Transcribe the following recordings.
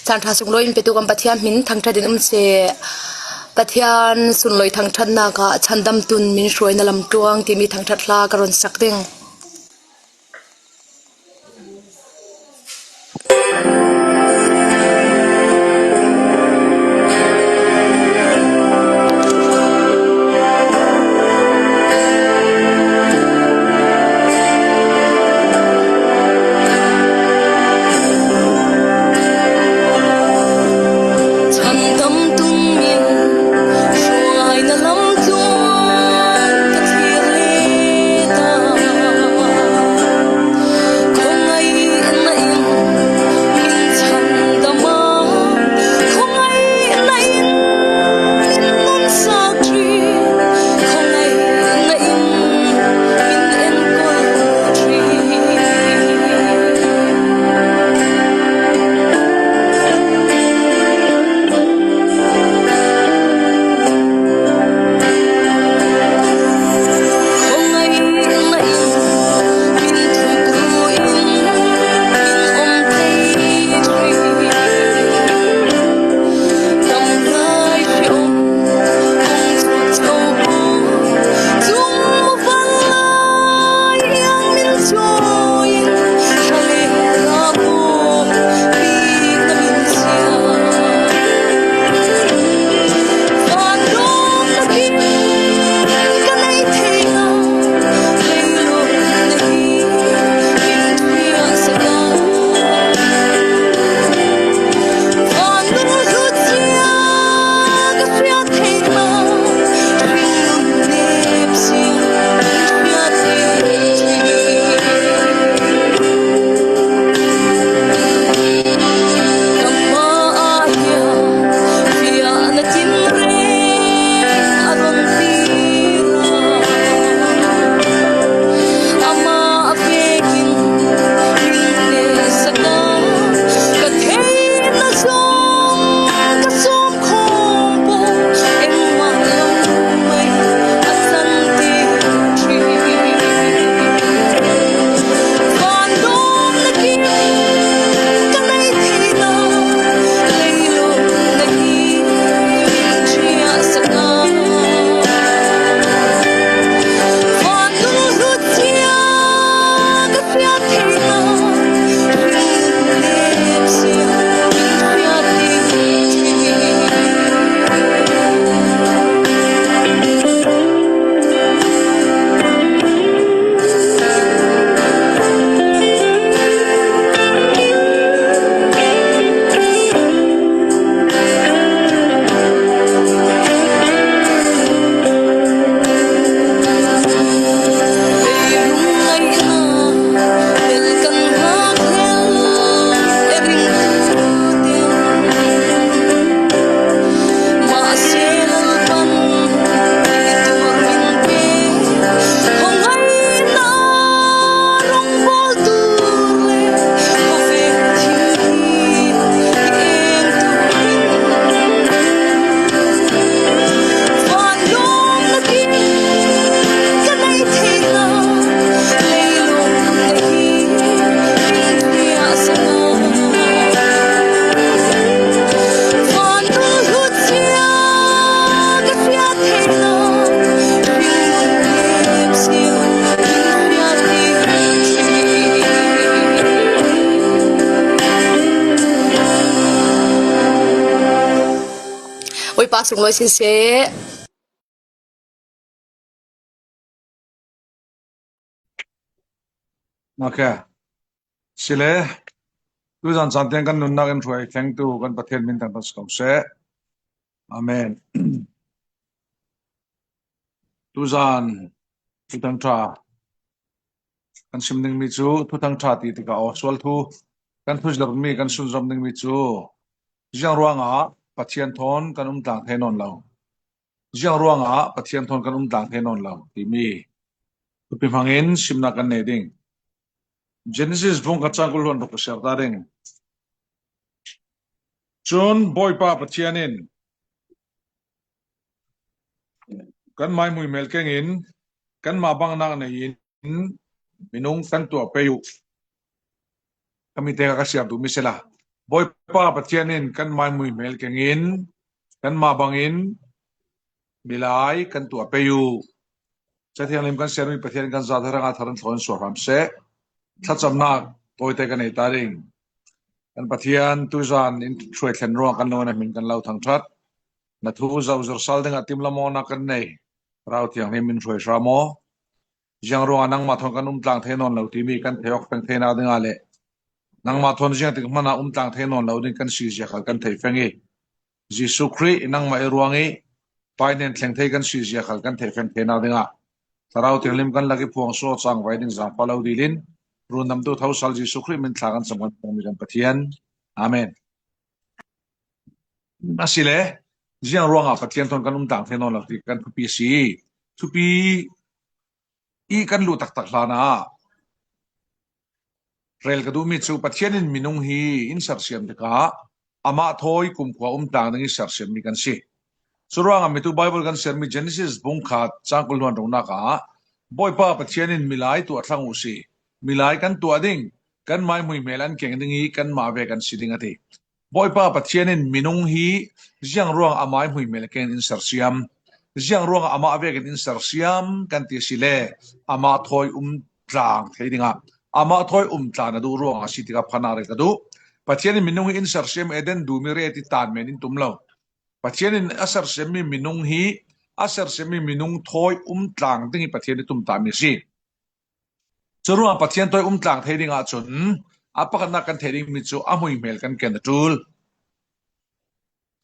จานทาสุงลอยไปตุกัมปะเทียมินทางทะดินเสปะเทียนสุนลอยทางทันนากะชันดำตุนมินช่วยนลำตวงที่มีทางทัดลากรอนสักเด้งปาสุงลอยสิเสโอเคสิเลทุจานสันเตียงกันนุนนักกันช่วยแข่งตัวกันประเทศมินทันตัสกาวเสอาเมนทุจานทุตังทรากันชิมนึงมิจูทุตังทราตีติกาออสวลทูกันทุจลักมีกันสุนจำนึงมิจูยังรัวงะปัจเจียนทอนกันต่างเทนอนเรายังรัวงะปัจเจียนทอนกันต่างเทนอนเราที่มีทุกพิพังเงินชิมนักกันเนดิ้งGenesis vong kachangkulon ro kasar daring John boy pa pathianin kan mai mui melkengin kan ma bang nang nei minung kan to peyu kami te ka siap du misela boy pa pathianin kan mai mui mel kengin kan ma bangin milai kan tua peyu chathiang lim kan sermi pathian kan za tharanga tharan thon so ram se thachamna poite kan ei taring kan pathian tuzan in thoi thlen ro kan lo na min kan lau thang that na thu zau zur sal ding atim lamona kan nei rau thiang he min thoi ramo jang ro anang ma thon kan tlang thenon lo ti mi kan theok peng thena ding ale nang ma thon jing tik mana tlang thenon lo ding kan si ja khal kan thei fengi jisu khri nang ma ruangi painen thleng thei kan si ja khal kan thei feng thena dinga sarau tirlim kan lagi phuang so chang vai ding za palo dilin ru nam tu thau sal jisu khri min thlagan samgan mi kan pathian amen asile jiang ruanga pathian thon kan tlang thenon lo ti kan pi si tu pi i kan lu tak tak hlana rel ka du mi chu pathianin minung hi in sar siam de ka ama thoi kum khwa tang ngi sar siam mi kan si suranga mi tu bible kan ser mi genesis bung khat changkul ron rona ka boy pa pathianin milai tu athlang u si milai kan tu ading kan mai mui melan keng ding hi kan ma ve kan siding ati boy pa pathianin minung hi jiang ruang amai mui mel ken in sar siam jiang ruang ama ve kan in sar siam kan ti sile ama thoi tlang theidinga ama thoi tlan adu ruang asitika phanare ka du pathianin minung hi in sar siam eden du mi re ti tan men in tumlo pathianin asar semi minung hi asar semi minung thoi tlang ding hi pathian tum ta mi si churua pathian thoi tlang theding a chun apakana kan theding mi chu amui mel kan ken tul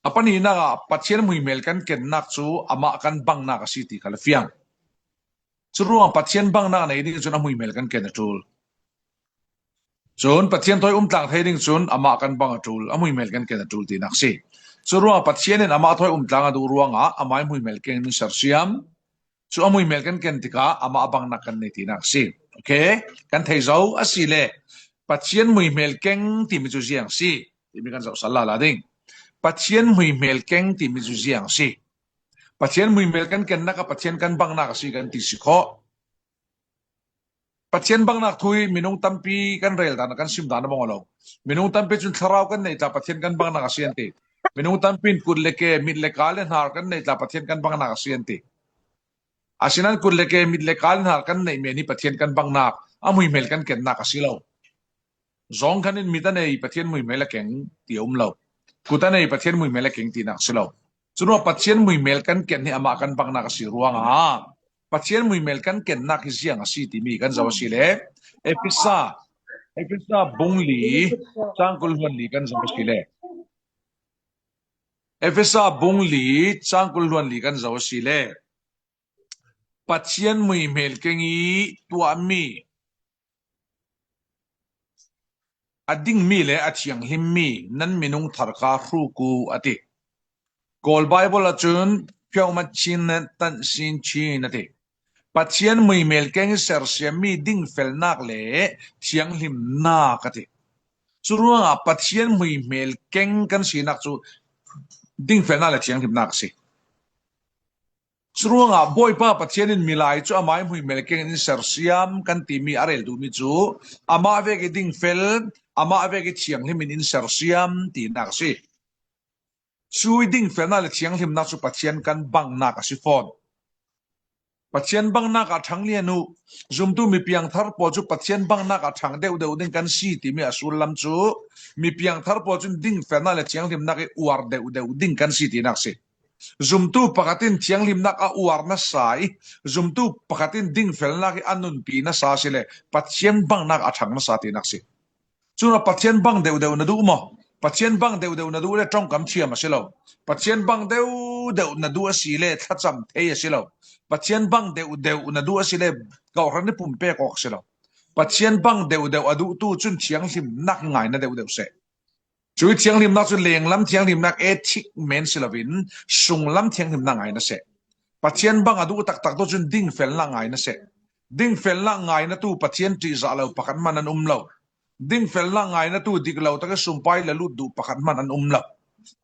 apani na pathian mui mel kan ken nak chu ama kan bang na ka siti kala fiang churua pathian bang na nei ding chun amui mel kan ken tul chun pathian thoi tlang theding chun ama kan bang tul amui mel kan ken tul ti nak si churua pathianin ama thoi tlang adu ruanga amai mui mel ken min sarsiam chu amui mel kan ken tika ama abang na kan nei ti nak si okay kan thei zau asile pathian mui mel keng ti mi chu jiang si ti mi kan zau sala la ding pathian mui mel keng ti mi chu jiang si pathian mui mel kan ken na ka pathian kan bang na ka si kan ti si kho pathian bang nak thui minung tampi kan rel dan kan sim dan bang lo minung tampi chun tharau kan nei ta pathian kan bang na ka sian ti minung tampin kudleke midlekalen har kan nei ta pathian kan bang na ka sian ti asinan kudleke midlekalen har kan nei me ni pathian kan bang nak amui mel kan ken na ka silo zong kanin mitanei pathian mui mel keng ti lo kutanei pathian mui mel keng ti nak silo chuno pathian mui mel kan ken ni ama kan bang na ka si ruanga pathian mui mel kan ken nak siang asi ti mi kan zaw sile episa bungli changkul hon li kan zaw sile episa bungli changkul hon li kan zaw sile pathian mui mel kengi tua mi ading mi le achiang him mi nan minung tharka hru ku ati kol bible achun pyau ma chin tan sin chin ati pathian mui mel keng ser siam mi ding fel nak le chiang him na kati churuanga pathian mui mel keng kan sinak chu ding fel na le chiang him nak si churuanga boy pa pathianin milai chu amai mui mel keng in ser siam kan ti mi arel du mi chu ama ve ge ding fel ama ve ge chiang him in ser siam ti nak si chui ding fel na le chiang him nak chu pathian kan bang nak si phone pathian bang na ka thang lianu zum tu mi piang thar po chu pathian bang na ka thang deu deu ding kan si ti mi asul lam chu mi piang thar po chun ding fe na le chiang lim na ke uar deu deu ding kan si ti nak si zum tu pakatin chiang lim na ka uar na sai zum tu pakatin ding fel na ke anun pi na sa sile pathian bang na ka thang na sa ti nak si chu na pathian bang deu deu na du mo pathian bang deu deu na du le tong kam chiam asilo pathian bang deu deu na du asile thacham thei asilo pathian bang deu deu na du asile gaw ran ni pumpe ko asilo pathian bang deu deu adu tu chun chiang lim nak ngai na deu deu se chui chiang lim nak chu leng lam chiang lim nak ethik men silovin sung lam chiang lim na ngai na se pathian bang adu tak tak to chun ding fel na ngai na se ding fel na ngai na tu pathian ti za lo pakan man an lo ding fel na ngai na tu diglo ta ka sumpai la lu du pakan man an lo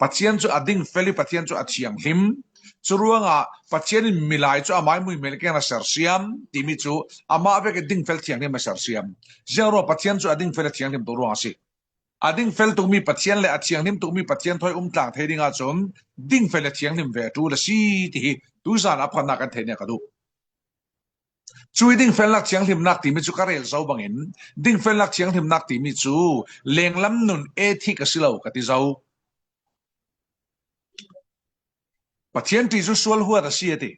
pathian chu ading feli pathian chu achiang him churuanga pathian in milai chu amai mui mel ke na ser siam timi chu ama ve ke ding fel thiang ni ma ser siam zero pathian chu ading fel thiang nim to ro asi ding fel tu mi pathian le achiang nim tu mi pathian thoi tlang thei dinga chom ding fel achiang nim ve tu la si ti tu zan aphana kan thei ne ka du chui ding fel lak chiang lim nak ti mi chu karel zau bangin ding fel lak chiang lim nak ti mi chu lenglam nun ethi ka silo ka ti zau pathian ti chu sual huwa da si ati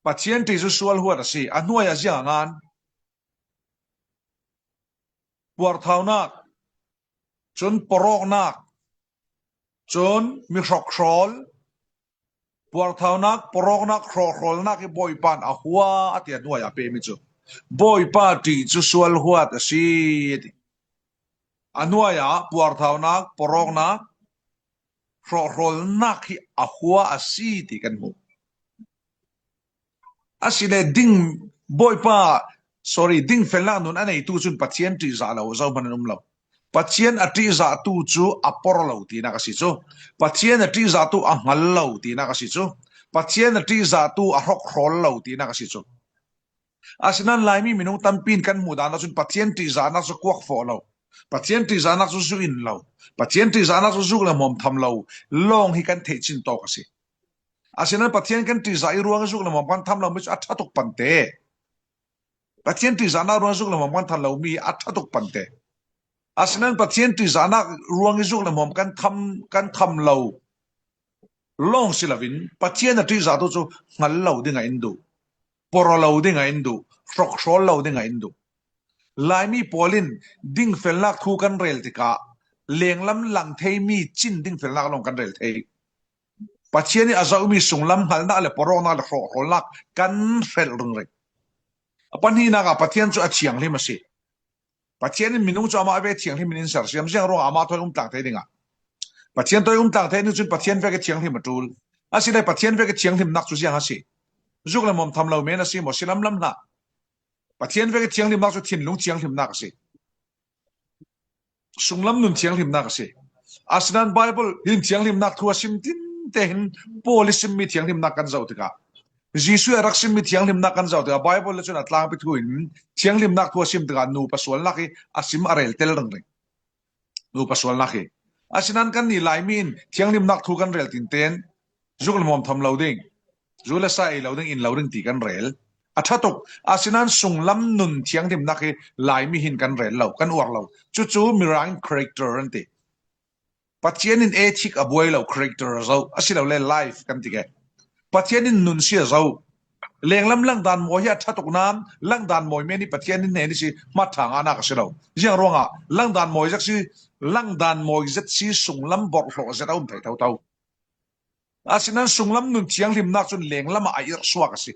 pathian ti chu sual huwa da si anuaya jangan puar thaunak chun porok nak chun mi rok rol puar thaunak porok nak rol nak ki boy pan a huwa ati anuaya pe mi chu boy pa ti chu sual huwa da si ati anuaya puar thaunak porok nak rol nak hi a huwa asi ti kan mu asile ding boy pa sorry ding felna nun anei tu chun pathian ti za lo zo banum lo pathian ati za tu chu apor lo ti na ka si chu pathian ati za tu a ngal lo ti na ka si chu pathian ati za tu a rok rol lo ti na ka si chu asinan lai mi minung tampin kan mu da na chun pathian ti za na chu kwak fo lo pathian ti za na chu su in lo pathian ti za na chu zu la mom tham lo long hi kan the chin to ka si asinan pathian kan ti za i ruang zu la mom pan tham lo mi atha tok pan te pathian ti za na ruang zu la mom pan tham lo mi atha tok pan te asinan pathian ti za na ruang zu la mom kan tham lo long silavin pathian ti za tu chu ngal lo dinga indu por lo dinga indu frok shol lo dinga indu lai mi polin ding felnak thu kan rel tika lenglam lang thei mi chin ding felnak long kan rel thei pathian ni azau mi sunglam halna le porona le rolak kan fel rung rek apan hi na ga pathian chu achiang le masi pathian ni minung chu ama ve chiang le minin sar siam siang ro ama thoi tlang thei dinga pathian toi tlang thei ni chu pathian ve ke chiang le matul asile pathian ve ke chiang le nak chu siang asi zuk le mom tham lo me na si mo silam lam na pathian ve ke chiang le nak chu thin lung chiang le nak asi sunglam nun chiang le nak asi asnan bible hin chiang le nak thu asim tin ten polisim mi thiang lim nak kan zau tika jisu araksim mi thiang lim nak kan zau tika bible le chuna tlang pi thuin thiang lim nak thu asim tika nu paswal laki asim arel tel rang reng nu paswal laki asinan kan ni lai min thiang lim nak thu kan rel tin ten zul mom tham loading zula sai loading in loading ti kan rel athatok asinan sunglam nun thiang lim nak lai mi hin kan rel lo kan uar lo chu chu mirang character ante pathian in ethic aboy lo character zo asilo le life kan tige pathian in nun sia zo lenglam lang dan mo ya thatok nam lang dan moi me ni pathian in ne ni si ma thanga na ka silo jang ronga lang dan moi jak si lang dan moi zat si sunglam bor hlo za daum thai tau tau asinan sunglam nun chiang lim nak chun lenglam a ir suwa ka si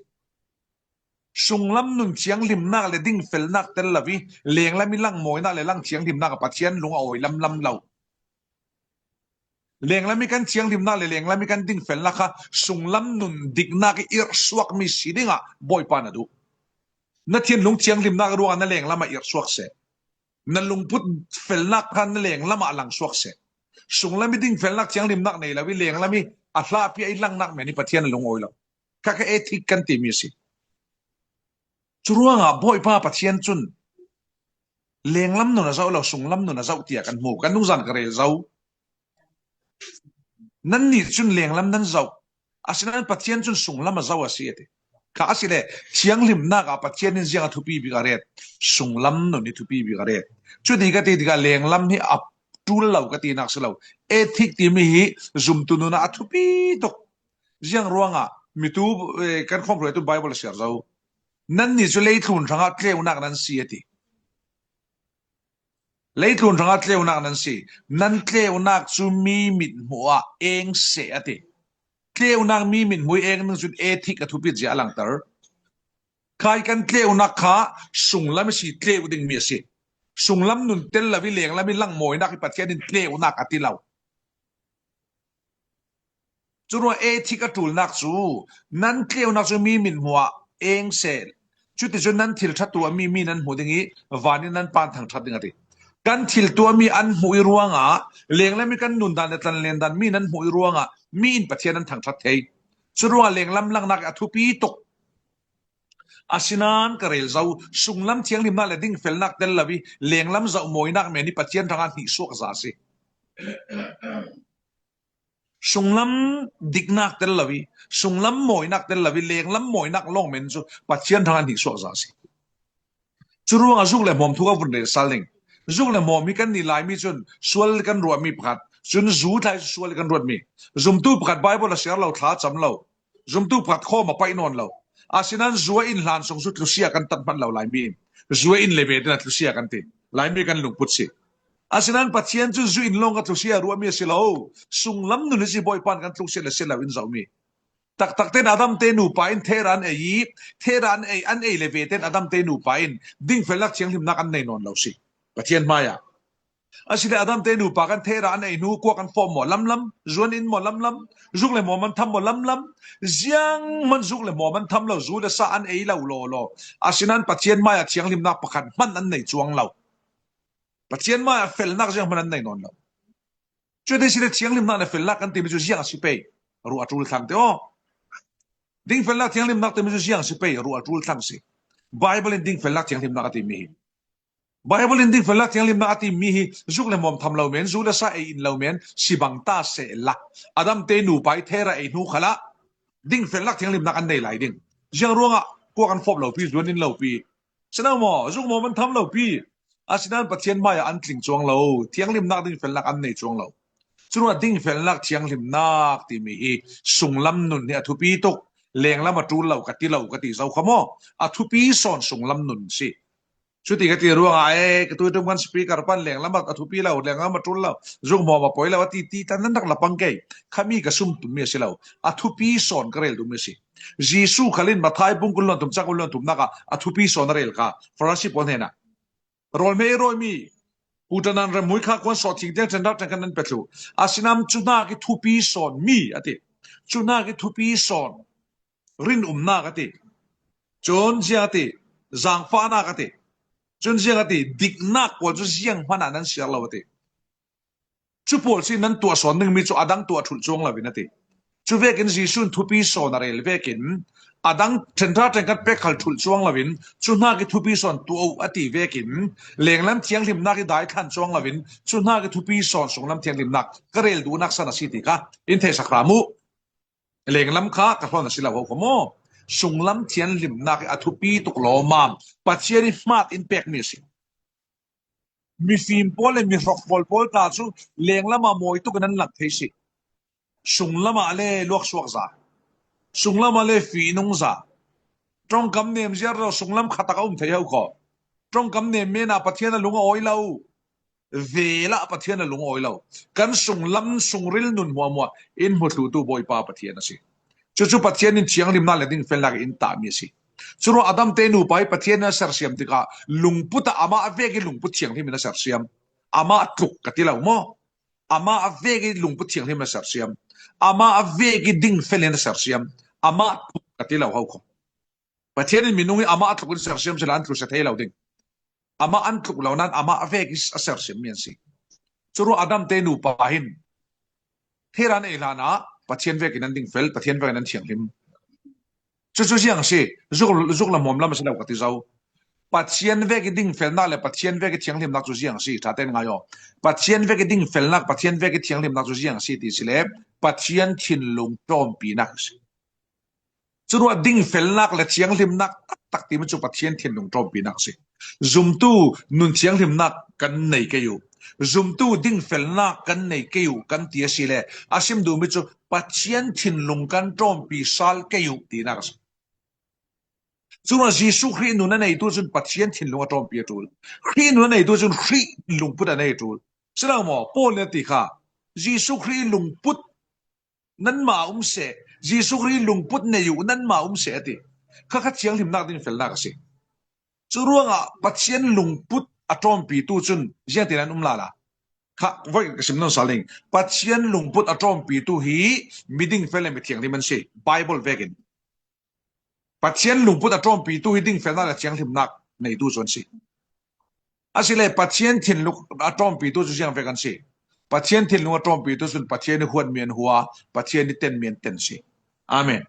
sunglam nun chiang lim nak le ding fel nak tel lawi lenglam lang moi na le lang chiang lim nak pathian lunga oi lam lam lo lenglam kan chiang lim na le lenglam kan ding fel na kha sunglam nun digna ki ir suak mi sidinga boy panadu na thien lung chiang lim na ruwa na lenglam ir suak se na lung put fel na khan na lenglam alang suak se sunglam ding fel na chiang lim na nei lawi lenglam atla pi ai lang nak me ni pathian lung oi lo ka ka ethic kan ti mi si churuanga boy pa pathian chun lenglam nu na zau lo sunglam nu na zau tia kan mu kan nu zan ka rel zau nan ni chun lenglam nan zau asinan pathian chun sunglam a zau asiate ka asile chiang lim na ga pathian in jiang thupi bi garet sunglam no ni thupi bi garet chu di ka ti diga lenglam hi up tul lau ka ti nak selo ethic ti mi hi zum tu na thupi tok jiang ruanga mitu kan khom re tu bible share zau nan ni chu lei thun thanga tleu nak nan siati leitlun ranga tleu nak nan si nan tleu nak chu mi mit hua eng se ati tleu nak mi mit hui eng nang chun ethic athu pi ja lang tar khai kan tleu nak kha sunglam si tleu ding mi si sunglam nun tel la wi leng la mi lang moi nak pathian din tleu nak ati law churo ethic atul nak chu nan tleu nak chu mi mit hua eng se chu ti chun nan thil thatu mi nan hodingi wani nan pan thang that ding ati kan thil tua mi an hui ruanga lenglam kan nun dan tan len dan mi nan hui ruanga mi in pathian an thang that thei churuwa lenglam lang nak athu pi tok อาสินันกระเรลเจ้าสุงลำเทียงลิมนักและดิ้งเฟลนักเดลลาวิเลียงลำเจ้าโมยนักเมนี่ปัจเจียนทางอันหิสวกซาสิสุงลำดิกนักเดลลาวิสุงลำโมยนักเดลลาวิเลียงลำโมยนักลงเมนจูปัจเจียนทางอันหิสวกซาสิจุรุงอาจุกเลยมอมทุกวันเดสัลลิงจุกเลยมอมมีกันนี่ลายมีจนสวลกันรัวมีพัดจนจูไทยสวลกันรัวมีจุมตู้พัดไบเบิลเสียเราท้าจำเราจุมตู้พัดข้อมาไปนอนเราอาสินันจัวอินหลานส่งสุดลุเซียกันตัดมันเราหลายมีจัวอินเลเวดนัดลุเซียกันติหลายมีกันลุงพุทธิอาสินันปัจเจียนจุจัวอินลงกันลุเซียรัวมีเสียเราสุงลำนุนสิบอยปันกันลุเซียเลเสียเราอินเจ้ามีตักเต้นอาดัมเตนูไปอินเทรันเอยีเทรันเออันเอเลเวเต้นอาดัมเตนูไปอินดิ้งเฟลักเชียงลิมนักอันในนอนเราสิปัจเจียนมายาอาศิเลอาดัมเตนูปากันเทระอันไอนูกวกันฟอร์มหมอลำจวนอินหมอลำจุกเลยหมอมันทำหมอลำยังมันจุกเลยหมอมันทำเราจูเลสาอันไอเราโลอาศินันปัจเจียนมายาเชียงลิมนักประคันมันอันในจวงเราปัจเจียนมายาเฟลนักยังมันอันในนอนเราช่วยได้สิเลเชียงลิมนักเนี่ยเฟลนักกันตีมิจุเชียงสิเปย์รัวจูลทังเตอดิ้งเฟลนักเชียงลิมนักตีมิจุเชียงสิเปย์รัวจูลทังสิไบเบิลดิ้งเฟลนักเชียงลิมนักตีมีไบเบิลดิ้งเฟลักยังลิมนักติมีจุกเลมอมทำเราเมนจุเลสาเออินเราเมนสิบังตาเสละอาดัมเตนูไปเทระเอนูขละดิ้งเฟลักยังลิมนักอันใดหลายดิ้งยังรู้อ่ะกวกันฟอบเราพี่จวนนินเราพี่ฉะนั้นหมอจุกหมอมันทำเราพี่อาศินันปัจเจียนมายาอันกลิ่งจวงเราเทียงลิมนักดิ้งเฟลักอันในจวงเราจุกดิ้งเฟลักยังลิมนักติมีสุงลำนุนเนี่ยทุปีตุกเลงละมาจูเรากติเรากติเจ้าขโมอทุปีสอนสุงลำนุนสิชุดที่กติรู้ว่าไอ้กตัวตรงกันสปีกเกอร์ปันแหลงแล้วมาทุปีเราแหลงแล้วมาจุลเราจงมองมาปล่อยแล้วว่าตีตันนั้นนักละปังเกยขามีกระซุ่มตุ่มเมียสิเราทุปีสอนกระเรลตุ่มเมียสิยิสุขลินมาทายบุ้งกุลลอนตุ่มจักกุลลอนตุ่มนักทุปีสอนกระเรลค่ะฟราชิปวันเห็นนะรอยไม่รอยมีอุตนันรำมวยข้าคนสอดทิ้งเดียจันดับจังกันนั้นเป็ดลูอาศินามจุนากิทุปีสอนมีอะติจุนากิทุปีสอนรินนากติจนเจียติจังฟ้านากติจนเสียงติดิกนักกว่าจะเสียงพนันนั้นเสียเราติจุปอลสินั้นตัวสอนหนึ่งมีจุอดังตัวถุนจงเราวินาทีจุเวกินจีซุนทุปีสอนอะไรเวกินอดังเทนทราเทนกัดเป็กขัลถุนจงเราวินจุนักทุปีสอนตัวอติเวกินเลี้ยงลำเทียงลิมนักได้ขันจงเราวินจุนักทุปีสอนส่งลำเทียงลิมนักก็เรลดูนักสนสิติกะอินเทสักรามุเลี้ยงลำข้ากระพอนสิลาหัวขโมสุงลำเทียนลิมนักอทุปีตุกโลมามปัจเจริมาตอินเป็กมีสิมีฟิล์มโพลมีฟอกโพลตาจูเลี้ยงละมาโมยตุกนั้นหลักเทสิสุงละมาเล่ลวกสวกซาสุงละมาเล่ฟีนงซาตรงคำเนียมเจ้าเราสุงลำขัดตะกุ่มเที่ยวขอตรงคำเนียมเมนาปัจเจนลุงอ้อยเราเวละปัจเจนลุงอ้อยเรากันสุงลำสุงริลนุนหัวมัวอินหมดตูบอยปาปัจเจนสิจู่ๆปัจเจนินเชียงลิมนาเลดิ้งเฟลลักอินตามีสิจู่ๆอาดัมเตนูไปปัจเจนน่ะเสร์เซียมติกาลุงพุทธอามาอเวกิลุงพุทธเชียงที่มีน่ะเสร์เซียมอามาตุกกติเราโมอามาอเวกิลุงพุทธเชียงที่มีน่ะเสร์เซียมอามาอเวกิดิ้งเฟลน่ะเสร์เซียมอามาตุกกติเราเขาคงปัจเจนินมีนุ่งอามาตุกเสร์เซียมจะล้านตุกเสถียรเราดิ้งอามาอันตุกเรานั้นอามาอเวกิเสร์เซียมมีสิจู่ๆอาดัมเตนูไปหินเทรันเอลานะปัจเจียนเวกินันดิ้งเฟลปัจเจียนเวกินันเชียงลิมจู่ๆเสียงสิจุกละมุมละมันสนุกที่เจ้าปัจเจียนเวกิดิ้งเฟลนักเลยปัจเจียนเวกิเชียงลิมนักจู่ๆเสียงสิถ้าเต้นง่ายอ๋อปัจเจียนเวกิดิ้งเฟลนักปัจเจียนเวกิเชียงลิมนักจู่ๆเสียงสิที่สิเล็บปัจเจียนชินลงจอมปีนักสิจู่ๆดิ้งเฟลนักและเชียงลิมนักตักที่มันจู่ปัจเจียนชินลงจอมปีนักสิซุมตู้นุนเชียงลิมนักกันไหนกันอยู่ซุมตู้ดิ้งเฟลนักกันไหนกันอยู่กันที่สิเล่อาชิมดูมิจู่ปัจเจียนชินลงกันจอมปีซาลกันอยู่ที่นักสิจู่ว่ายิสุครีนุนันไอตัวจนปัจเจียนชินลงจอมปีจูลครีนุนันไอตัวจนครีลงพุทธนันไอจูลฉะนั้นหมอโพลเนี่ยติค่ะยิสุครีลงพุทธนั้นมาเสยิสุครีลงพุทธเนี่ยอยู่นั้นมาเสติข้าเชียงลิมนักดิ้งเฟลนักสิจู่ว่าปัจเจียนลงพุทธจอมปีตัวจนเจียงตีนันลาละข้าว่าสิมนนสาลิงปัจเจียนลงพุทธจอมปีตัวฮีมิดิ้งเฟลไม่เที่ยงที่มันสิไบเบิลเวกินปัจเจียนลุงพุทธจอมปีตู้ฮิดิ้งเฟลน่าเชียงทิมนักในตู้ส่วนสิอาศัยเลยปัจเจียนทินลุกจอมปีตู้จุเชียงเวกันสิปัจเจียนทินลุกจอมปีตู้ส่วนปัจเจียนหัวเมียนหัวปัจเจียนนี่เต็นเมียนเต็นสิอาเมน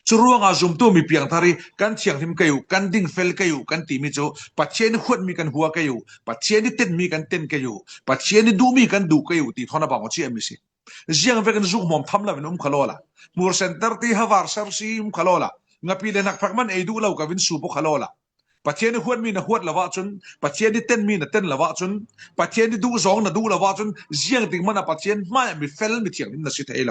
จุรวงอาซุมตัวมีเพียงทารีกันเชียงทิมกะอยู่กันดิ่งเฟลกะอยู่กันตีมิจูปัจเจนี่ขวดมีกันหัวกะอยู่ปัจเจนี่เต้นมีกันเต้นกะอยู่ปัจเจนี่ดูมีกันดูกะอยู่ตีทอนาบางชีเอมิสิเจียงเวกันซุกมอมทำละเป็นขลอละมูร์เซนเตอร์ที่ฮาวาร์ซาร์ซีขลอละงับปีเลนักพักมันไอดูเล่ากับวินซูปขลอละปัจเจนี่ขวดมีนะขวดละวะจุนปัจเจนี่เต้นมีนะเต้นละวะจุนปัจเจนี่ดูซองนะดูละวะจุนเจียงติมันอะปัจเจนไม่มีเฟลมีเทียงนี่นะสิเทเอล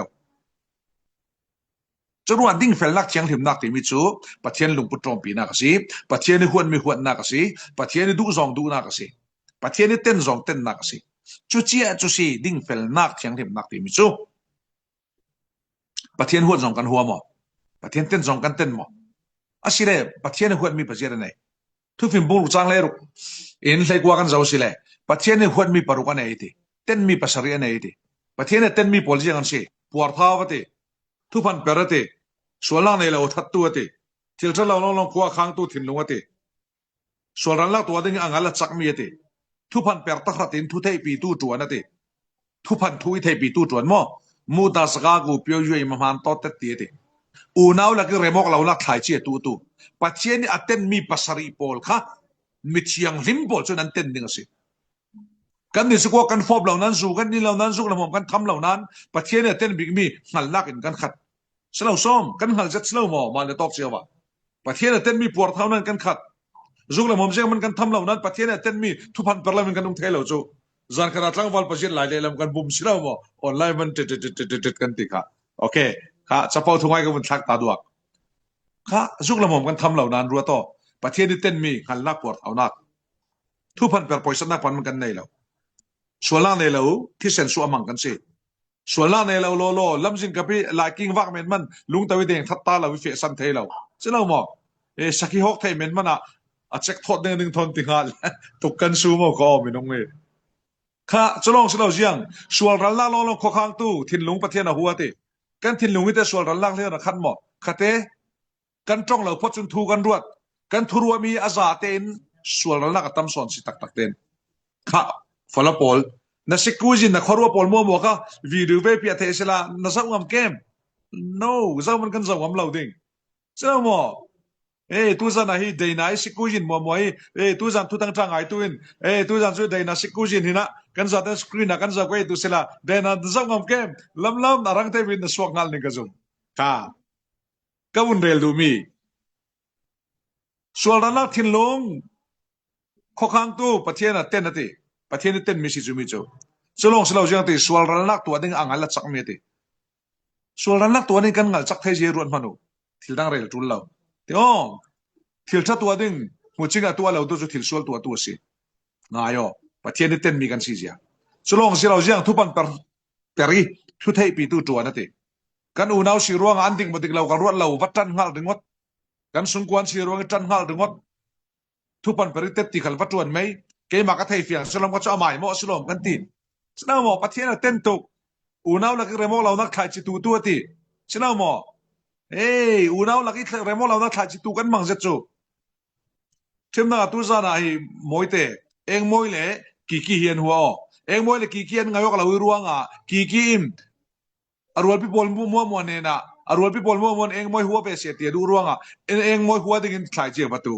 จรวดดิ่งเฟลนักเชียงถิ่มนักที่มิจูปัจเจียนลุงปุตรอมปีนักสิปัจเจียนขวดมีขวดนักสิปัจเจียนดูซองดูนักสิปัจเจียนเต้นซองเต้นนักสิจุเจียจุสีดิ่งเฟลนักเชียงถิ่มนักที่มิจูปัจเจียนขวดซองกันหัวหมอปัจเจียนเต้นซองกันเต้นหมออาศิเลปัจเจียนขวดมีปัจเจียนไหนทุกฟิมบุรุษจังเลยรุเอ็นใส่กว่ากันเจ้าสิเลปัจเจียนขวดมีปรุกันไหนทีเต้นมีภาษาเรียนไหนทีปัจเจียนเต้นมี policy กันสิปวดท้าวทีทุกพันเปรติส่วนล่างในเราทัดตัวติที่เราลองกว่าค้างตัวถิ่นลงติส่วนรันลักตัวดึงอ่างละจักมีติทุพันเปรตขัดตินทุเทปีตู้จวนนะติทุพันทุยเทปีตู้จวนมั้งมูตาสกากูเปียวยุ่ยมาหันต่อเตตีติอูน่าวลักเรมอกเราลักถ่ายเชี่ยตู้ปัจเจนี่อัตเตนมีภาษารีโพลค่ะมิเชียงริมโพลจนนั้นเต้นดึงสิกันนี่สกว่ากันฟอบเหล่านั้นสู้กันนี่เหล่านั้นสู้ละหม่อมกันทำเหล่านั้นปัจเจนี่เต้นบิ๊กมีหันลักอินกันขัดสลาวซ้อมกันหันจัดสลาวหมอมาเลยตอกเสียวะประเทศเต้นมีปวดเท่านั้นกันขัดจุกละหม่อมเสียมันกันทำเหล่านั้นประเทศเต้นมีทุพันเปรลมันกันนุ่งเทเหล่าจูจานขนาดลังวันประเทศหลายเลยลำกันบุ่มสลาวหมอออนไลน์มันเด็ดกันติค่ะโอเคค่ะจะเป่าทุ่งไห้กับมันทักตาดวกค่ะจุกละหม่อมกันทำเหล่านั้นรัวต่อประเทศเต้นมีหันลักปวดเอานักทุพันเปรปล่อยสนักพันมันกันในเหล่าส่วนล่างในเหล่าที่เซนซัวมังกันสิส่วนล่างในเราโลลำสินกับพี่ลายกิ้งวักเมนมันลุงตะวิเดงทัดตาเราวิเฟสันเทเราเจ้าเราหมอสักกี่ฮอกเทเมนมันอ่ะเช็คทอดหนึ่งทนติงานตุกกันซูโม่ก็ไม่น้องเมย์ข้าจะลองเราเจียงส่วนรันล่าลองข้อข้างตู้ถิ่นลุงประเทศน่ะหัวติกันถิ่นลุงวิเตส่วนรันล่างเรื่องขันหมอขัดเตกันจ้องเราพอจนทูกันรวดกันทูรัวมีอาซาเตนส่วนรันล่างกับตั้มสอนสิตักเตนข้าฟอลล์บอลna sikujin na khorwa polmo mo ka video ve pia the sela na sawam kem no zaman kan sawam loading so mo tu za na hi dei na sikujin mo mo tu zan tu tang tang ai tuin tu zan su dei na sikujin hina kan za ta screen na kan za kwai tu sela dei na sawam kem lam na rang te win na swak ngal ni ka zum ka ka un rel du mi swal na thin long kho khang tu pathian na ten na tiประเทศนี้เต้นมีสิจุมิโจสลองสลาวจังตีส่วนรันลักตัวนึงอ่างละจักเมติส่วนรันลักตัวนึงกันงาจักเทเจรวนมนุทิลดังเรลจุลเราที่อ๋อทิลชัดตัวนึงหัวจิงตัวเราตัวจุทิลส่วนตัวสินายอ๋อประเทศนี้เต้นมีกันสิจ้ะสลองสลาวจังทุบันเปรีทุเทปีตัวจวนนั่นเองกันอูน่าสิรวงอันดิ่งมาดิ่งเรากันรวดเราวัดจันหัลดึงวัดกันสงกวนสิรวงจันหัลดึงวัดทุบันเปรีเต็ดตีขันวัดจวนไหมเกมากระเทยเฟียงสลอมก็จะเอาใหม่หม้อสลอมกันตีนสนามหม้อประเทศเราเต้นตุกอูน่าลักเรโมเรานักถ่ายจิตตัวตีสนามหม้ออูน่าลักเรโมเรานักถ่ายจิตกันมั่งเจ็ดจูเชื่อมนาตัวซานะให้มวยเตะเองมวยเล่กี่เฮียนหัวเองมวยเล่กี่เฮียนไงว่าเราวิรัวงอ่ะกี่อิมอารวลพิบอลมัวเนี่ยนะอารวลพิบอลมัวเองมวยหัวไปเสียเตียดูรัวงอ่ะเองมวยหัวดึงถ่ายเจียประตู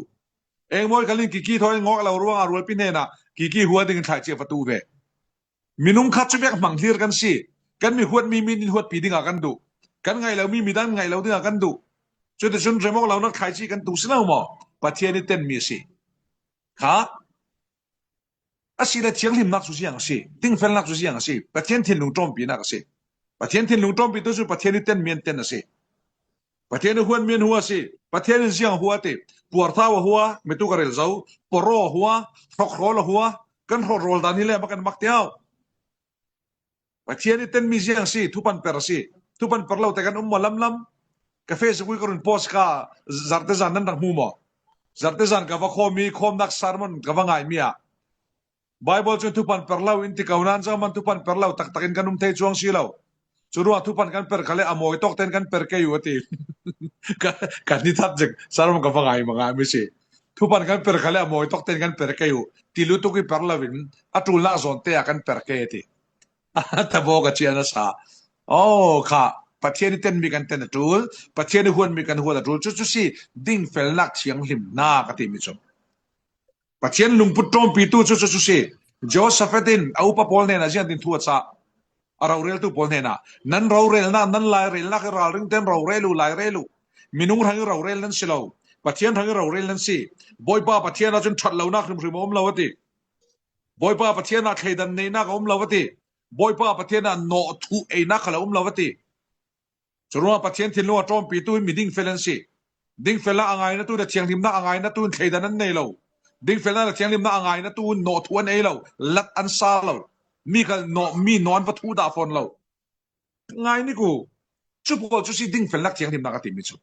เองมวยกันลิงกี่ถอยงอกเรารัวงอารวลพิเนนะกี่หัวดึงถ่ายเจียประตูเวมีนุ่งคัดชุบยักมังเลียกันสิกันมีหัวมีหัวปีดึงกันดูกันไงเรามีด้านไงเราดึงกันดูจนแต่จนเรมอกเรานักถ่ายจีกันดูสิเราหมอประเทศนี้เต้นมีสิค่ะอาศิลป์เชียงริมนักสุเสียงสิติ้งเฟลนักสุเสียงสิประเทศที่ลุงจอมปีนักสิประเทศที่ลุงจอมปีตัวสุประเทศนี้เต้นเมียนเต้นสิประเทศนี้หัวเมียนหัวสิประเทศนี้เสียงหัวติปวดเท้าหัวไม่ตุกระเรลเจ้าปรอหัวทอกโรลหัวกันโรลดานี่แหละมากันมักเที่ยวประเทศนี้เต้นมีเสียงสิทุบันเปรสิทุบันเปรเราแต่กันมาลำกาแฟสกุยกรุนโพสกาจัดเตจานนั่นดังมูมอจัดเตจานกับว่าคอมนักสารมันกับว่าไงมีอะไบเบิลจนทุพันเปรเราอินทิกาวนันจะมันทุพันเปรเราตักกันเทจวงสิเราจุดว่าทุพันกันเปรเขาเลยอโมยตอกเต้นกันเปรแกอยู่ที่กันนิทัศน์จากสารมันกับว่าไงไม่ใช่ทุพันกันเปรเขาเลยอโมยตอกเต้นกันเปรแกอยู่ที่ลุตุกิเปรเราวินอัตุลาซอนเตะกันเปรแกที่แต่บอกกับเชียร์นะสาโอ้ค่ะ ปะเทียนเต็นมีกันเต็นตูลปะเทียนหวนมีกันหวนตูลจุสิดิ่งเฟลลักเชียงหิมนากะติมิจอมปะเทียนลุงปุตตรอมปีตูจุสิโจเซฟดินเอาปะปอลเนนะเจียนดินทัวซะเราเรลตุปอลเนนะนั้นเราเรลนะนั้นลายเรลนะเราเรื่องเต็นเราเรลูลายเรลูมินุงทางเราเรลนั้นสิเราปะเทียนทางเราเรลนั้นสิบอยป้าปะเทียนเราจนชัดเรานักริมอมเราวติบอยป้าปะเทียนนักเฮดันเนนักอมเราวติบอยป้าปะเทียนนักโนทูเอนักขลาอมเราวติจรวงปะเทียนที่ลัวจอมปีตุมีดิ่งเฟลันสิดิ่งเฟลังอะไรนะตัวเทียงริมนักอะไรนะตัวเฮดันนั้นเนเราดิ่งเฟลังเทียงริมนักอะไรนะตัวโนทวนเอเราลัดอันซาเรามีกันโนมีนอนประตูดาฟอนเราไงนี่กูจุบก็จุสิดิ่งเฟลักเทียงริมนักติมิจุ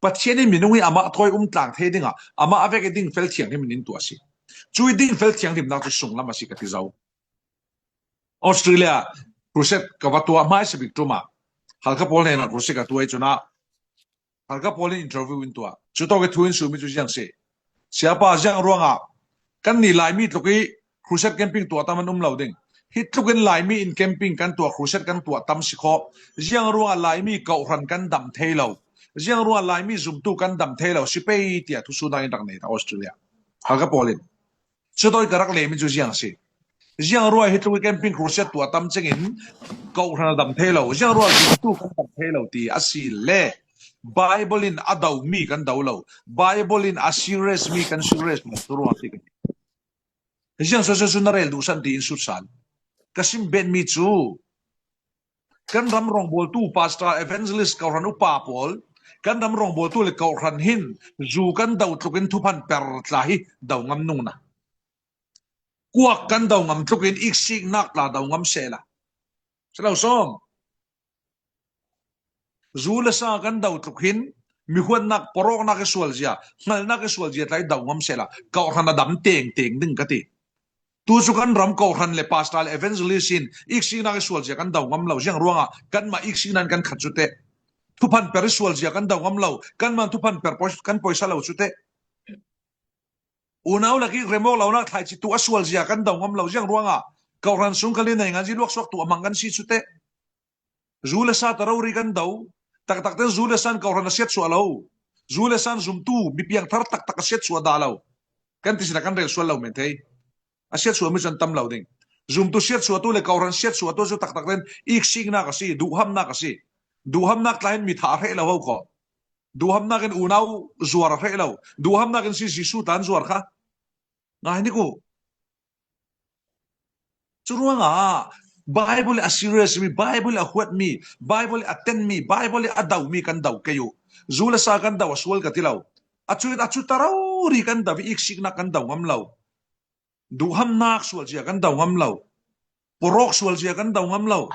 ปะเทียนนี่มีนุ่งอามาถอยต่างเทดิ่งอ่ะอามาเอาไปกับดิ่งเฟลเทียงที่มันนินตัวสิจุยดิ่งเฟลเทียงริมนักจุส่งละมาสิกติเจ้าออสเตรเลียโปรเซสกับตัวไม่สบิกตัวมาฮัลกับพอลเนี่ยนะโปรเซสกับตัวไอ้จุน่ะฮัลกับพอลเนี่ยอินเทอร์วิวอินตัวจุดตัวกับทวินสูมิจุยังเสียเสียป้ายังรัวงอ่ะกันนี่ลายมีตุกี้โปรเซสแคมปิ้งตัวตามันเหล่าดิ่งฮิตตุกันลายมีอินแคมปิ้งกันตัวโปรเซสกันตัวตามสิขอยังรัวลายมีเก่ารันกันดำเทเหล่ายังรัวลายมีซุ่มตู้กันดำเทเหล่าสิเปย์เตียทุสุนัยดังในออสเตรเลียฮัลกับพอลเนี่ยจุดตัวกับรักเลยมิจุยังเสียยังรัวฮิตตุกันแคมปิ้งโปรเซสตัวตามเจงินเก่ารันดำเทเหล่ายังรัวซุ่มตู้กันดำเทเหล่าตีอาศิเล่ Bible in adaw mi kan daw law Bible in asires mi kan sures mo turuan ti kan Hiyang so na rel dusan di insusan kasim ben mi chu kan ramrong bol tu pastor evangelist ka ran upapol kan ramrong bol tu le ka ran hin zu kan daw tukin tupan per tlahi daw ngam nung na kuak kan daw ngam tukin iksik nak la daw ngam sela selaw som Zula sa kan daw tukhin mi huan nak porok nak sual sia ngal nak sual sia tai daw ngam sela ka ran na dam teng ding kati tu su kan ram ko ran le pastoral evangelist in iksi nak sual sia kan daw ngam lo jang ruanga kan ma iksi nan kan khatute tupan per sual sia kan daw ngam lo kan man tupan per kan poisa lo chute unaw lagi remok lo nak thai chi tu sual sia kan daw ngam lo jang ruanga ka ran sung kali nei ngaji luak sok tu amang kan si chute Zula sa tarawri kan daw tak ten zule san ka ran set su alaw zule san zum tu bipiang thar tak set su dalaw kan ti sina kan rel su alaw mentei a set su mi san tam law ding zum tu set su tu le ka ran set su to su tak ten ik sing na kasi duham na kasi duham na klain mi thar he law ko duham na kan unaw zuar he law duham na kan si su tan zuar kha ngai ni ko churuanga Bible assurance mi Bible ahuat mi Bible attend mi Bible adaw mi kan daw kayo zula sa kan daw aswal katilaw achu taraw ri kan daw iksik na kan daw ngamlaw duham nak swal siya kan daw ngamlaw porok swal siya kan daw ngamlaw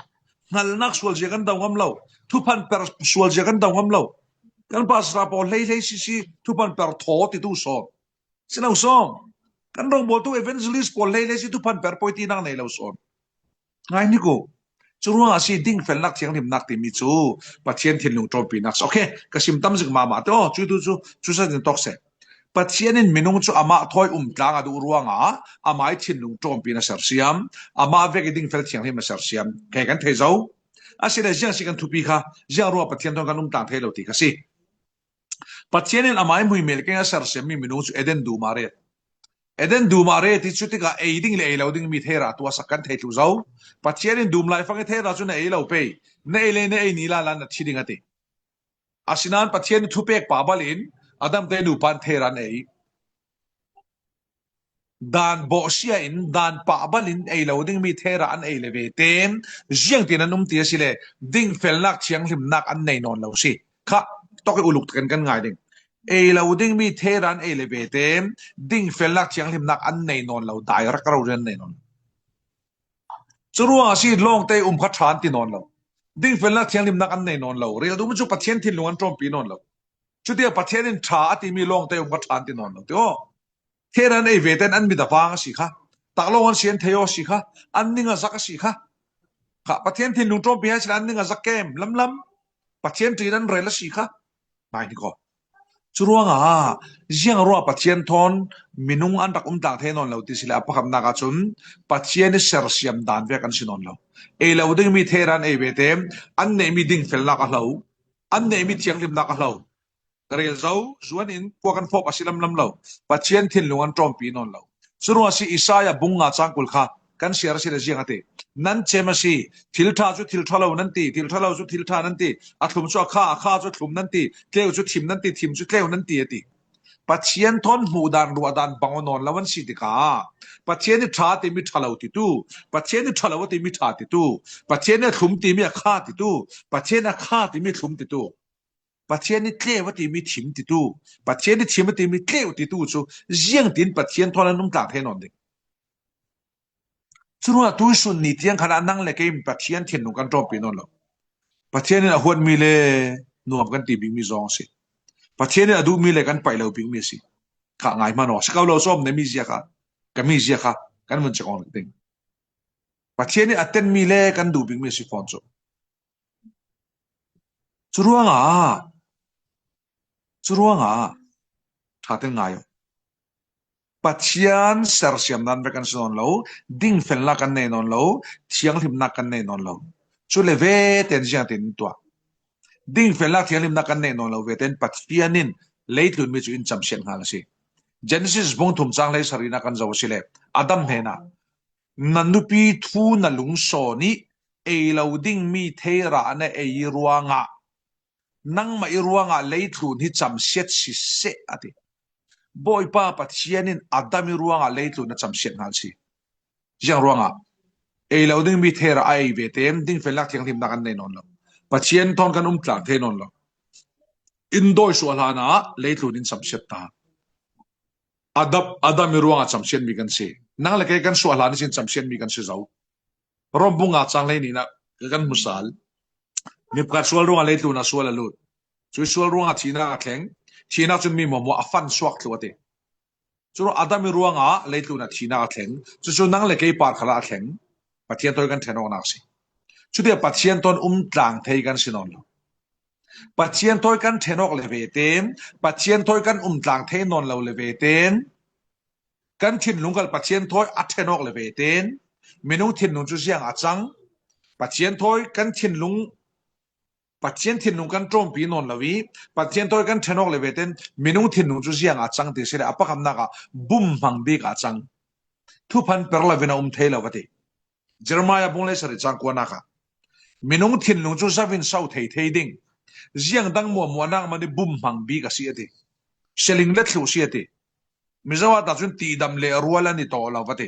ngal nak swal siya kan daw ngamlaw tupan per swal siya kan daw ngamlaw kan pasra po lay si tupan per tho ti tu so sinaw som kan rong bol tu evangelist po lay si tupan per po tinang nailaw son ngai ni ko churuang asi ding fel nak thiang lim nak ti mi chu pathian thin lung top pinak okay kasim tam zik mama to chu sa din tok se pathian in minung chu ama thoi tlang adu ruanga amai thin lung top pina sar siam ama ve ding fel thiang lim sar siam kai kan thei zo asile jiang si kan thupi kha jiang ro pathian tong kan tlang thei lo ti kasi pathian in amai mui mel ke sar siam mi minung chu Eden du mare ti chuti ka aiding le loading mi thera tu sakan thei tu zau pathianin dum lai fang thera chu na elo pe nei le nei ni la lan thiding ate asinan pathian thu pek pa balin adam te nu pan thera nei dan bo sia in dan pa balin ei loading mi thera an ei leve ten jiang tin anum ti sile ding fel nak chiang lim nak an nei non lo si kha to ke uluk kan ngai ding ei loading mi theran elevatem ding felak chiang lim nak an nei non lo dai rak ro ren nei non churuang si long te kha than ti non lo ding felak chiang lim nak an nei non lo re du mu chu pathian thin lungan trom pi non lo chu dia pathian in tha ati mi long te kha than ti non lo to theran ei veten an mi da pang si kha tak long an sien theo si kha an ninga zak si kha pathian thin lung trom pi ha an ninga zakem lam pathian ti ran re la si kha mai ni ko จุรวงเจียงรัวปัจเจียนทอนมินุงอันตักต่างเทนอนเราติสิลาปะคำนักจุนปัจเจียนเสรเสียมดานเวกันสินอนเราเราดึงมีเทรันเวเตมอันเนมีดิ่งเฟลนักเราอันเนมีเทียงลิมนักเรากระเรเจ้าจวนอินพวกกันฟอกอสิลำลำเราปัจเจียนทินลุงอันตรอมปีนอนเราจุรวงสิอิสายาบุงงาจังกุลข้ากันเสียรสิเลเจียงเตนั่นเจมาสิทิลท่าจุทิลท่าเรานั่นตีทิลท่าเราจุทิลท่านั่นตีอัตลุมจุข้าจุลุมนั่นตีเกลียวจุทิมนั่นตีทิมจุเกลียวนั่นตีตีปัจเจียนทอนหูดานรัวดานบังวนอนละวันสิติกาปัจเจียนนี่ท่าติมิท่าเราติตูปัจเจียนนี่ท่าเราติมิท่าติตูปัจเจียนนี่ลุมติมิข้าติตูปัจเจียนข้าติมิลุมติตูปัจเจียนนี่เกลียวติมิทิมติตูปัจเจียนนี่ทิมติมิเกลียวติตูจูเจียงตินปัจเจียนทอนนุ่มต่างเทนอนดิจุว่าตุสุนนี่เทียงขนาดนั่งเลยก็ปัจเจียนเทียนนุ่งกันตรอมปีนอนเราปัจเจียนนี่หวนมีเลยนวมกันตีบิงมีซองสิปัจเจียนนี่ดูมีเลยกันไปเราบิงมีสิข้าง่ายมาหนอสกาวเราซ้อมในมีเสียค่ะกันมีเสียค่ะกันมันจะอ่อนติงปัจเจียนนี่อัตเตนมีเลยกันดูบิงมีสิฟอนโซจุว่าถ้าเต็งง่ายปัจเจียนเสรเสียมนั้นไปกันสนนเราดิ่งเฟลนักกันแน่นอนเราเทียงลิมนักกันแน่นอนเราช่วยเลเวเต็นเจียงเต็นตัวดิ่งเฟลนักเทียงลิมนักกันแน่นอนเราเวเต็นปัจเจียนินเลย์ตุนมีจุอินจำเสียงหาละสิเจเนซิสบงทุ่มจังเลยสรีนักกันจะว่าสิเลอดัมเฮนะนันนุปีทูนัลุงโซนีเราดิ่งมีเทระเนรัวงะนั่งมารัวงะเลย์ตุนที่จำเสียสิเสอดีบ่อยป้าปัจเจียนินอดัมรัวงะเลย์ตุนจำเสียงหาสิยังรัวงะเราดิ่งมีเทระเวเต็มดิ่งเฟลนักเทียงลิมนักกันแน่นอนเราปัจเจียนทอนกันต่างเทนอนเราอินโดยส่วนหานะเลย์ตุนินจำเสียตาอดัมมีรัวงะจำเสียนมีกันสินั่งเล็กกันส่วนหานี่จำเสียนมีกันสิเจ้ารบบุงอาจังเลยนี่นะกันมุสาลมีประส่วนรัวงะเลย์ตุนส่วนละลุดส่วนรัวงะทีน่าแข็งทีน่าจนมีหมออัฟันสวักตัวเตส่วนอดัมมีรัวงะเลย์ตุนทีน่าแข็งส่วนนั่งเล็กปาร์คลาแข็งปัจเจียนตัวกันเทนอนักสิชุดเดียปัจเจียนตอนต่างเทกันสินอนปัจเจียนตัวกันเทนอกเลเวเต็มปัจเจียนตัวกันต่างเทนอนเราเลเวเต็มกันทินลุงกับปัจเจียนตัวอัดเทนอกเลเวเต็มเมนูทินลุงจุเสียงอัดจังปัจเจียนตัวกันทินลุงปัจเจียนทินลุงกันตรมปีนอนละวีปัจเจียนตัวกันเทนอกเลเวเต็มเมนูทินลุงจุเสียงอัดจังที่เสียอัปะคำนักบุ้มฟังบีกอัดจังทุพันเปรลาวินาเทลาวติเจอร์มายาบุงเลสริจังกวนักเมนูทินลุงจุซาวินเศร้าเทดิ่งเสียงดังมัวนักมันได้บุ้มฟังบีกเสียติเชลิงเล็ดเสียติมิจฉาว่าตัดจุนตีดำเลรัวลันนี่โตลาวติ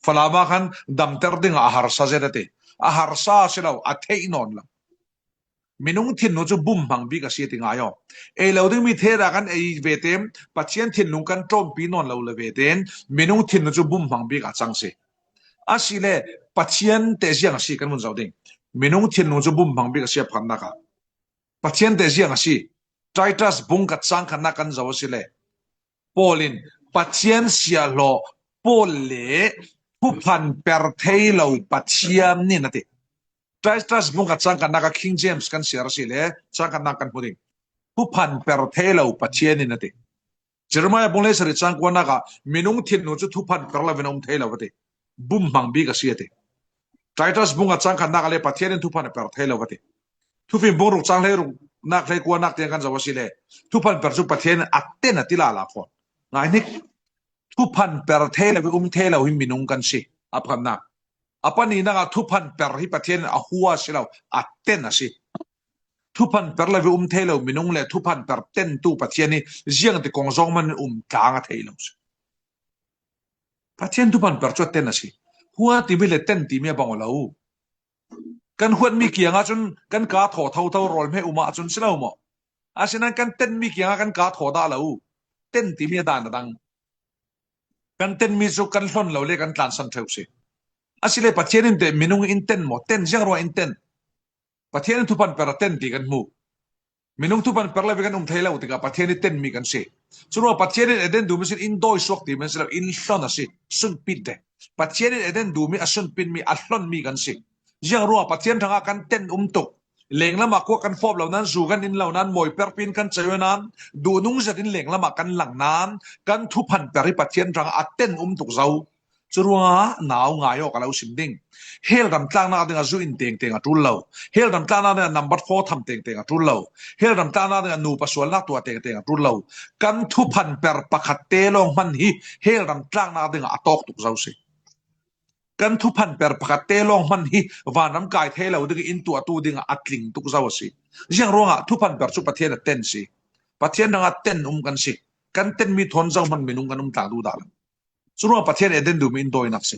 ฟลามาคันดำเตอร์ดิ่งอาหารซาเจดติอาหารซาเสลาวอัฐเทอินอนละเมนูทินลุงจุบุ้มฟังบีกเสียติง่ายเราดึงมีเทระกันเวเตมปัจเจียนทินลุงกันโจมปีนอนเราเลเวเตนเมนูทินลุงจุบุ้มฟังบีกจังเสอาศิเลปัจเจียนเตเจียงสิกันมุนเจ้าดิ่งเมนูทินลุงจุบุ้มฟังบีกเสียพันนักปัจเจียนเตเจียงสิไตรทัสบุงกัดจังขันนักกันเจ้าสิเลปอลินปัจเจียนเสียโลปอลเลผู้พันเปอร์เทลเอาปัจเจียนนี่นั่นเองไตรทัสบุงกัดจังขันนักคิงเจมส์กันเสียสิเลจังขันนักกันพูดดิ่งผู้พันเปอร์เทลเอาปัจเจียนนี่นั่นเองเจอร์มายาบุงเลสริจังกวนักเมนูทินลุงจุทุพันเปอร์ลาวินอมเทลเอาติบุ้มบังบีกเสียติไตรทัสบุงกัดจังขันนักเลปัจเจียนทุพันเปอร์เทลเอาติทุฟิมบุงรุกจังเลรุนักเลกวนักเตียงกันจะว่าสิเลทุพันเปอร์จุปัจเจียนอัตเตนติลาลาพอนไงนิกทุพันเปอร์เทลวิเทลวิมินุงกันสิอับคำนักอัปนี้นักทุพันเปอร์ฮิปัจเจียนอาหัวสิเราอัตเตนสิทุพันเปอร์ลวิเทลวิมินุงเลทุพันเปอร์เตนตูปัจเจียนนี่เจียงติกงซองมันกลางเทลสิปัจเจียนทุพันเปอร์จุเตนสิหัวติมิเลเตนติมีบังเรากันหัวมีเกียงอาจนกันกาถอเท่ารอลไม่อุมาอาจนสิเราหมออาฉะนั้นกันเต้นมีเกียงกันกาถอได้เราเต้นติมีดานดังกันเต้นมีสุกันล้นเราเรียกกันตานสันเทวสิอาศิเลปัจเจนินเตมินุงอินเต้นหมอเต้นยังรออินเต้นปัจเจนินทุพันเปอร์เต้นตีกันมูมินุงทุพันเปอร์เลวิกันเทเลวติกาปัจเจนินเต้นมีกันสิส่วนว่าปัจเจนินเอเดนดูมิสิอินโดยสวกติมันสิเราอินล้นสิสุนปิดเดปัจเจนินเอเดนดูมีอสุนปินมีอัลล้นมีกันสิยังรัวปัจเจียนทางการเต้นตุก เหลงละมักกันฟอบเหล่านั้นสู่กันอินเหล่านั้นมวยเปรปินกันเจอนั้นดูนุ่งจะดินเหลงละมักกันหลังนั้นกันทุพันเปริปัจเจียนรังอัดเต้นตุกเจ้าจรัวหนาวง่ายออกเราสิมดิ่งเฮลดำกลางนาเดือจูอินเตียงจุลเลาเฮลดำกลางนาเดือนัมเบอร์4ทำเตียงจุลเลาเฮลดำกลางนาเดือนูปัสสาวะตัวเตียงจุลเลากันทุพันเปรปักขัดเตลงมันฮีเฮลดำกลางนาเดืออัตอกตุกเจ้าสิกันทุพันเปรปักขัดเตลงมันฮีวาน้ำกายเทเลาดึงอินตัวตูดึงอัดลิงตุกเจ้าสิยังร้องทุพันเปรสุปเทนเต้นสิปเทนนังอัดเต้นกันสิกันเต้นมีทนเจ้ามันมีนุ่งกันต่างดูดาลสุนัขประเทศเอเดนดูมีอินโดยนักสิ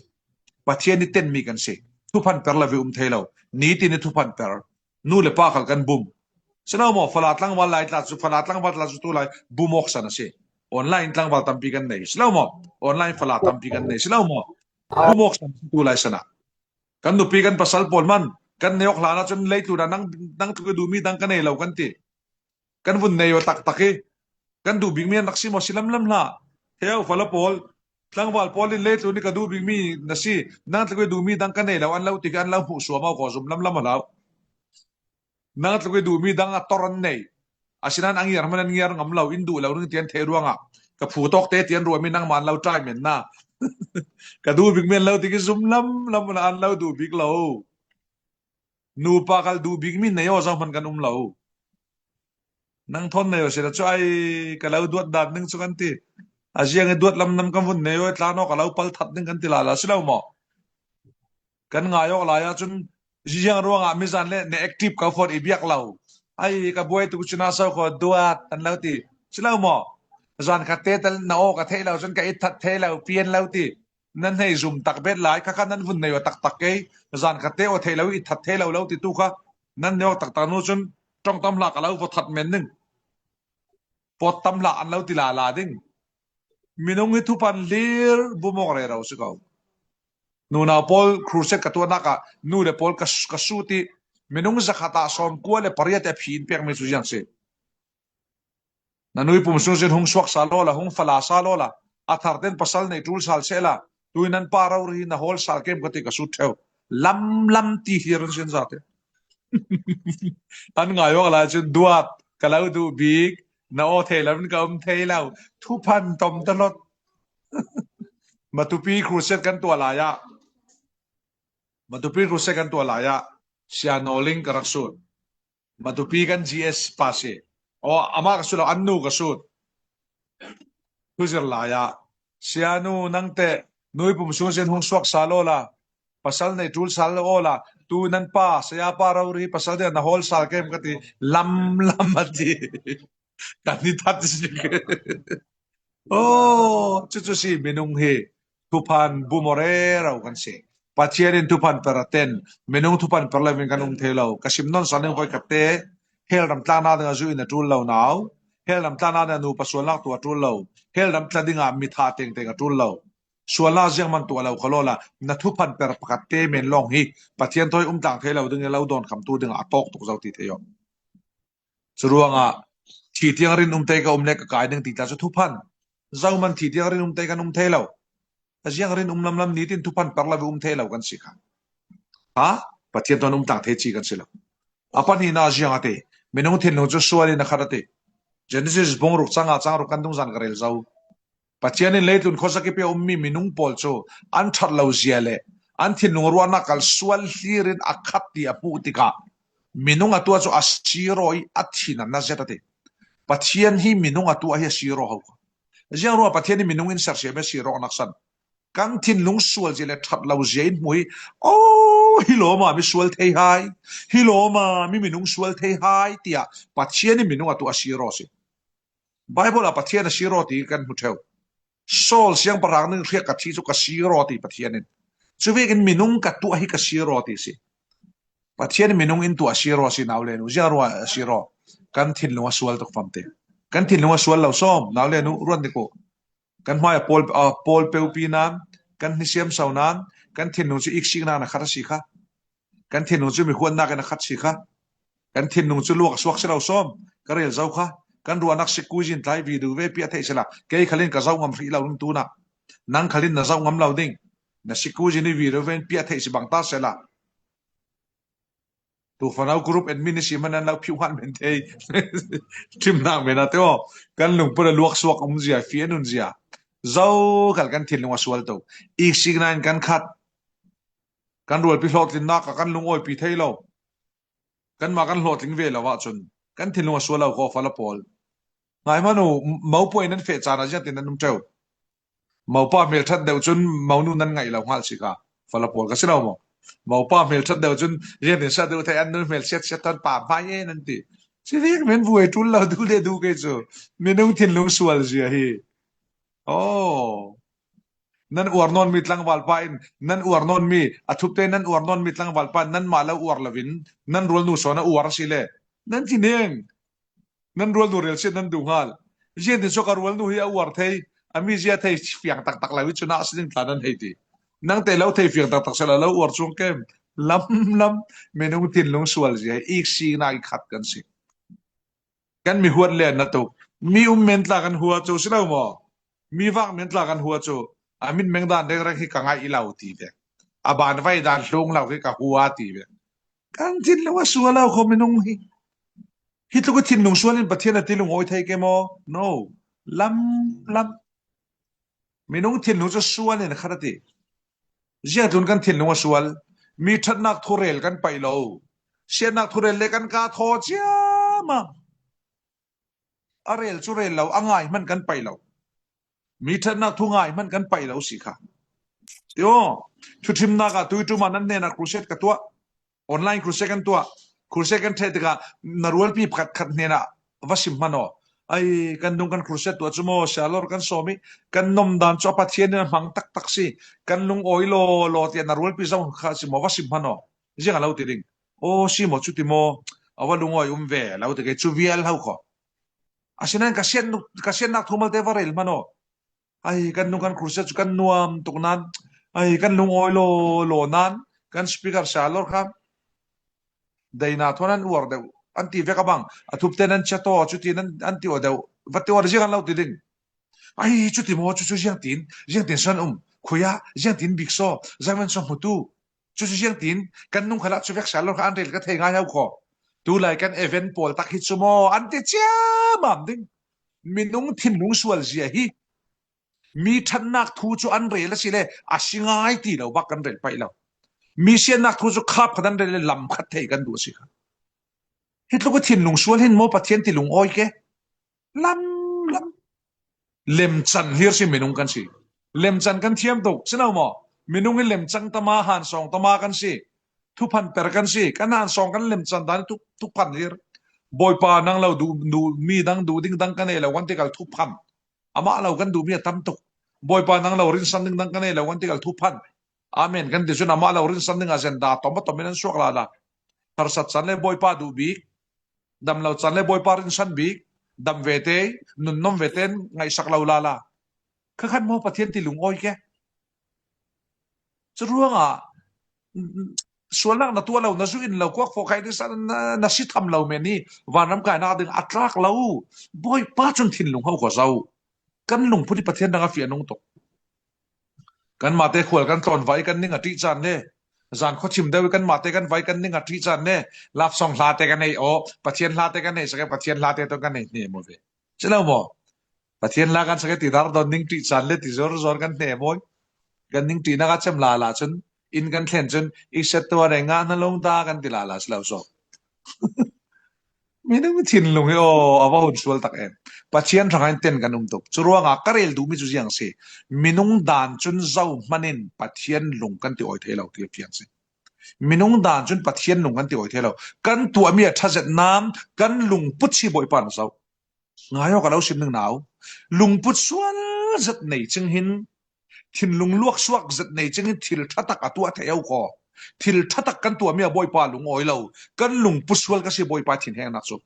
ประเทศนี้เต้นมีกันสิทุพันเปรละวิเทลานี้ที่นี่ทุพันเปรนู่นเลยป้าขัลกันบุมฉะนั้นหมอฝรั่งตั้งวันไล่ตัดสุฝรั่งตั้งวันตัดสุตุไล่บุมออกสันสิออนไลน์ตั้งวันตั้งปีกันไหนฉะนั้นหมอออนไลน์ฝรั่งตั้งปีกันไหนฉะนั้นหมอบุมออกสันสุตุไล่สนะกันดูปีกันภาษาปอลมันกันเนยอกหลานจนเลยตัวนั่งตัวดูมีดังกันเนยเรากันตีกันวุ่นเนยตักกันดูบิงมีนักสิมอสิลัมละเฮ้ยฝรั่งปอลตั้งวันปอลินเล่ตัวนี้ก็ดูบิงมีนักสินั่งตัวดูมีดังกันเนยเราอันเราติกันเราผู้สวมเอาขอสมลัมมาแล้วนั่งตัวดูมีดังอัตตรันเนยอาศินันอังยาร์มันอังยาร์งำเราอินดูเราเรื่องเตียนเทรวงอ่ะกับผู้ตอกเตียนรวยมีนั่งมันเราใจเหม็นน่ะก็ดูบิงมีเราติกันสมลัมมันอันเราดูบิงเรานูปากลดูบิงมีเนยว่าจะมันกันเรานั่งทนเนยเสร็จช่วยก็เราดูดดันนึงสุกันทีอาเจียงดูดลำน้ำกันวุ่นเนยตลาดนอกก็เราพัลทัดนึงกันทีละละสิเราหมอกันง่ายออกหลายจนเจียงร่วงอ่ะมิสันเล่เนี่ยแอคทีฟกับฟอร์ดอีเบียกเราไอ้กับบัวตุกชนะสาวก็ดูดอันเราทีสิเราหมอจานขัดเตะแต่น้าอกกับเทเราจนกับอิทัดเทเราเปลี่ยนเราทีนั่นให้ซุ่มตักเบ็ดหลายข้านั้นวุ่นเนยตักเกยจานขัดเตะว่าเทเราอิทัดเทเราทีตุกะนั่นเนี่ยตักนู้นจนจ้องตำหลักเราพอทัดเมนนึงพอตำหลักอันเราทีลาดิ้งมีน้องฮิตุพันเลียร์บุมอกเรเราสิเขานูน่าพอลครูเซตกับตัวนักนูเลพอลกัสูติมีน้องจะขัดสอนกัวเลปริยัติพินเปียกไม่สุจังเสนั่นนุยปุ่มสุนเซนหงสวักซาโลละหงฟลาซาโลละอัฐารเดนปัสสัลในทูลซาลเซละตุยนันปาราอุรีนะฮอลซาลเกมกติกัสุดเทวลำตีฮิรันเซนซาเตอันง่ายว่าอะไรจนดวดก็แล้วดูบิ๊กนาโอเทแล้วมันก็เทแล้วทุพันตมตลอดมาตุปีครูเซตกันตัวลายะมาตุปีครูเซตกันตัวลายะเซียโนลิงกระสุดมาตุปีกัน GS พาเซโออามากระสุดอันนูกระสุดคือจะลายะเซียโนนังเตนุยปุ่มสูงเซนหงสวักซาโลละภาษาในทูลซาโลละตูนันป้าเสียป้าเรารีภาษาเดียนฮอลซาลเกมกติลำมาดีกันนี่ทัดสิโอ้จุดสิเมนุงเฮทุพันบูมอเรเรากันเสปัจเจียนทุพันเปรเตนเมนุงทุพันเปรเลวินกันเทเลากสิมนนสันนิคอยกับเตเฮลดัมตานาเดงจูอินทูลเลาหนาวเฮลดัมตานาเดนูปัสสาวะลักตัวทูลเลาเฮลดัมตาดิงามิทาเต็งทูลเลาส่วนลาเจียงมันตัวเราขลุ่ละนัทุพันเปรปกัดเตเมนลองฮีปัจเจียนทอยต่างเทเลาดึงเราโดนคำตัวดึงอัตอกตุกเจ้าติเทยอสรวงที่ที่รินเตยกับเล็กกายดึงติดตาสุทุพันเจ้ามันที่ที่รินเตยกันเทเลาแต่ยังรินลำนี้ตินทุพันเปรละเทเลากันสิครับฮะปัจเจียนตัวต่างเทจีกันสิละอปันหินาเจียงเตเมนุงเทนงจุสวารีนักขารเตเจนซิสบงรุกจังรุกกันตุงจันกระเรลเจ้าปัจเจียนเลตุนโคสกิเปียมีมินุงปอลโซอันทัดเลาเจียเลอันที่นรัวนักลสวลฮีรินอักขัดที่อพูติกามินุงอตัวโซอัชีโรยอัตชินันนัจเจตเตปัจเจียนฮีมินุงอตัวฮีชีโรเขาเจียงรัวปัจเจียนมินุงอินเซอร์เชียเมชีโรนักสันกันที่ลุงสวลเจเลทัดเลาเจียนมวยโอ้ฮิโลมามิสวลเทไฮฮิโลมามินุงสวลเทไฮที่อ่ะปัจเจียนมินุงอตัวชีโรสิไบเบิลปัจเจียนชีโรตีกันมุเทวโซลเสียงปรางนึงเรียกกับที่สุกชีโรตีปัจเจียนช่วยกันมินุงกับตัวให้กับชีโรตีสิปัจเจียนมินุงอินตัวชีโรสินาวเลนุจารัวชีโรกันทิ้งลงสวลตุกฟัมเตกันทิ้งลงสวลเราซ้อมนาวเลนุรวนดิโกกันหมายปอลเปลปีนันกันนิเซียมสาวนันกันทิ้งลงจะอีกสิ่งนั้นนะครับสิคะกันทิ้งลงจะมีคนนักนะครับสิคะกันทิ้งลงจะลวกสวกเราซ้อมก็เรียนเจ้าค่ะกันรัวนักสกุจินไทยวิดีโอเว็บเปียเทศละเกย์ขลินกับเจ้างำฟรีเราลุงตูนักนั่งขลินกับเจ้างำเราดิ่งนักสกุจินวิดีโอเว็บเปียเทศบังตาเสละ tu fanau group admin si manan lau piwan mente tim nang mena teo kan lung pura luak suak zia fianun zia zau kal kan thin lung aswal to ik signan kan khat kan rual pi hlot lin na ka kan lung oi pi thailo kan ma kan hlot ling ve lawa chun kan thin lung aswal ko fala pol ngai manu mau poi nan fe chana ja tin nan teu mau pa mel that deu chun mau nu nan ngai lo hal sika fala pol ka sino mo mau pa mel that deu chun rian din sa deu thai an nu mel set tan pa pa ye nan ti si riek men vuai tul lo du le du ke chu menung thin lung swal zia hi oh nan uarnon mitlang walpain nan uarnon mi athupte nan uarnon mitlang walpan nan mala uar lavin nan rol nu sona uar sile nan tineng nan rol nu rel se nan dungal jen din so ka rol nu hi uar thei ami zia thei fiang tak tak lawi chuna asling tlanan heiti nang te lo thei fiang tak tak sala lo uar chung kem lam menung tin lung swal zia ik si na ik khat kan si kan mi huat le na to mi men tla kan huwa chu silo mo mi wak men tla kan huwa chu amin mengdan de ra hi kangai ilau ti be aban vai dan hlung lau hi ka huwa ti be kan tin lo swala ko menung hi tu ko tin lung swalin pathian ti lung oi thai ke mo no lam menung tin lung chu swalin kharati zia tun kan tin lung swal mi that nak thorel kan pai lo sia nak thorel le kan ka tho chia ma arel churel lo angai man kan pai lo mi that nak thungai man kan pai lo si kha tio thuthim na ka tu man nan ne na crusade ka tua online crusade kan tua crusade kan the ka narwal pi khat ne na wasim mano ai kan dung kan crusade tua chumo shalor kan somi kan nom dan cho pathian na mang tak si kan lung oilo ti narwal pi zong kha si mo wasim mano jinga lo ti ding o si mo chu ti mo awalung oi ve lo te ke chu vial hau ko asinan kasien nak thumal te varel mano ai kan nung kan crusade kan nuam tuknan ai kan lung oilo lo nan kan speaker shalor kha daina thonan uar de anti ve ka bang athup tenan chato chuti nan anti o de vate or jigan lo tiding ai chuti mo chu jiang tin san khoya jiang tin bikso zaman so mutu chu jiang tin kan nung khala chu vek shalor kha anrel ka thei nga yau kho tu lai kan event pol tak hi chumo anti cha mam ding minung thin lung swal zia hi mi thannak thu chu anrel la sile asingai ti lo bak kan rel pai lo mi sian nak thu chu khap khadan rel lam khat thei kan du si kha hitlo ko thin lung swal hin mo pathian ti lung oi ke lam lem chan hlir si minung kan si lem chan kan thiam tok sinau mo minung lem chang tama han song tama kan si thu phan per kan si kan han song kan lem chan dan tu phan hlir boy pa nang lo du mi dang du ding dang kan e lo wan te kal thu phan ama lo kan du mi tam tok boy pa nang lo rin san ding dang kan e lo wan te kal thu phan amen kan de sun ama lo rin san ding agenda to men suak la har sat san le boy pa du bi dam lo chan le boy pa rin san bi dam vete nun nom veten ngai sak lo la kha khan mo pathian ti lung oi ke churuanga sualak na tua lo na zu in lo kwak fo khai san na si tham lo me ni wanam ka na ding atlak lo boy pa chun thin lung ho ko zau kan lung phuti pathian na fi anung to kan mate khol kan ton vai kan ning ati chan ne zan kho chim dewi kan mate kan vai kan ning ati chan ne lap song hla te kan nei o pathian hla te kan nei sake pathian hla te to kan nei ne mo ve chelo mo pathian hla kan sake ti dar don ning ti chan le ti zor kan ne mo kan ning ti na ka chem la chun in kan thlen chun ik set to re nga na long ta kan ti la slo so minung thin lung o awa hun sual tak em pathian rangain ten kan tok churuanga karel du mi chu jiang se minung dan chun zau manin pathian lung kan ti oi thelo ti pian se minung dan chun pathian lung kan ti oi thelo kan tu ami thazet nam kan lung put chi boi pan sau ngayo ka lo sim ning naw lung put sual zat nei ching hin thin lung luak suak zat nei ching hin thil thatak atua theu ko thil thatak kan tu ami boi pa lung oi lo kan lung put sual ka si boi pa thin heng nak chu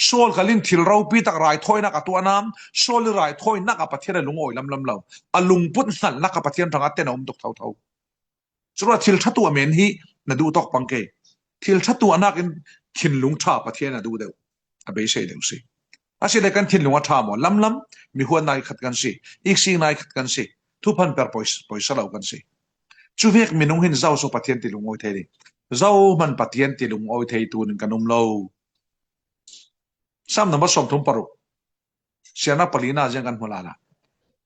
sol kalin thil rau pi tak rai thoi na ka tu anam sol rai thoi na ka pathian lung oi lam lo alung put hal na ka pathian ranga te nom tok thau chura thil thatu amen hi na du tok pangke thil thatu anak in thin lung tha pathian na du deu abe sei deu si asile kan thin lung tha mo lam mi huan nai khat kan si ik sing nai khat kan si thu phan per poisa lo kan si chu vek minung hin zau so pathian ti lung oi thei เจ้ามันปะเทียนติลุงเอาไทยตูนึงกันมโลซ้ำนำมาสมทุมปรุเสียนักปลีนาจังกันหัวลาละ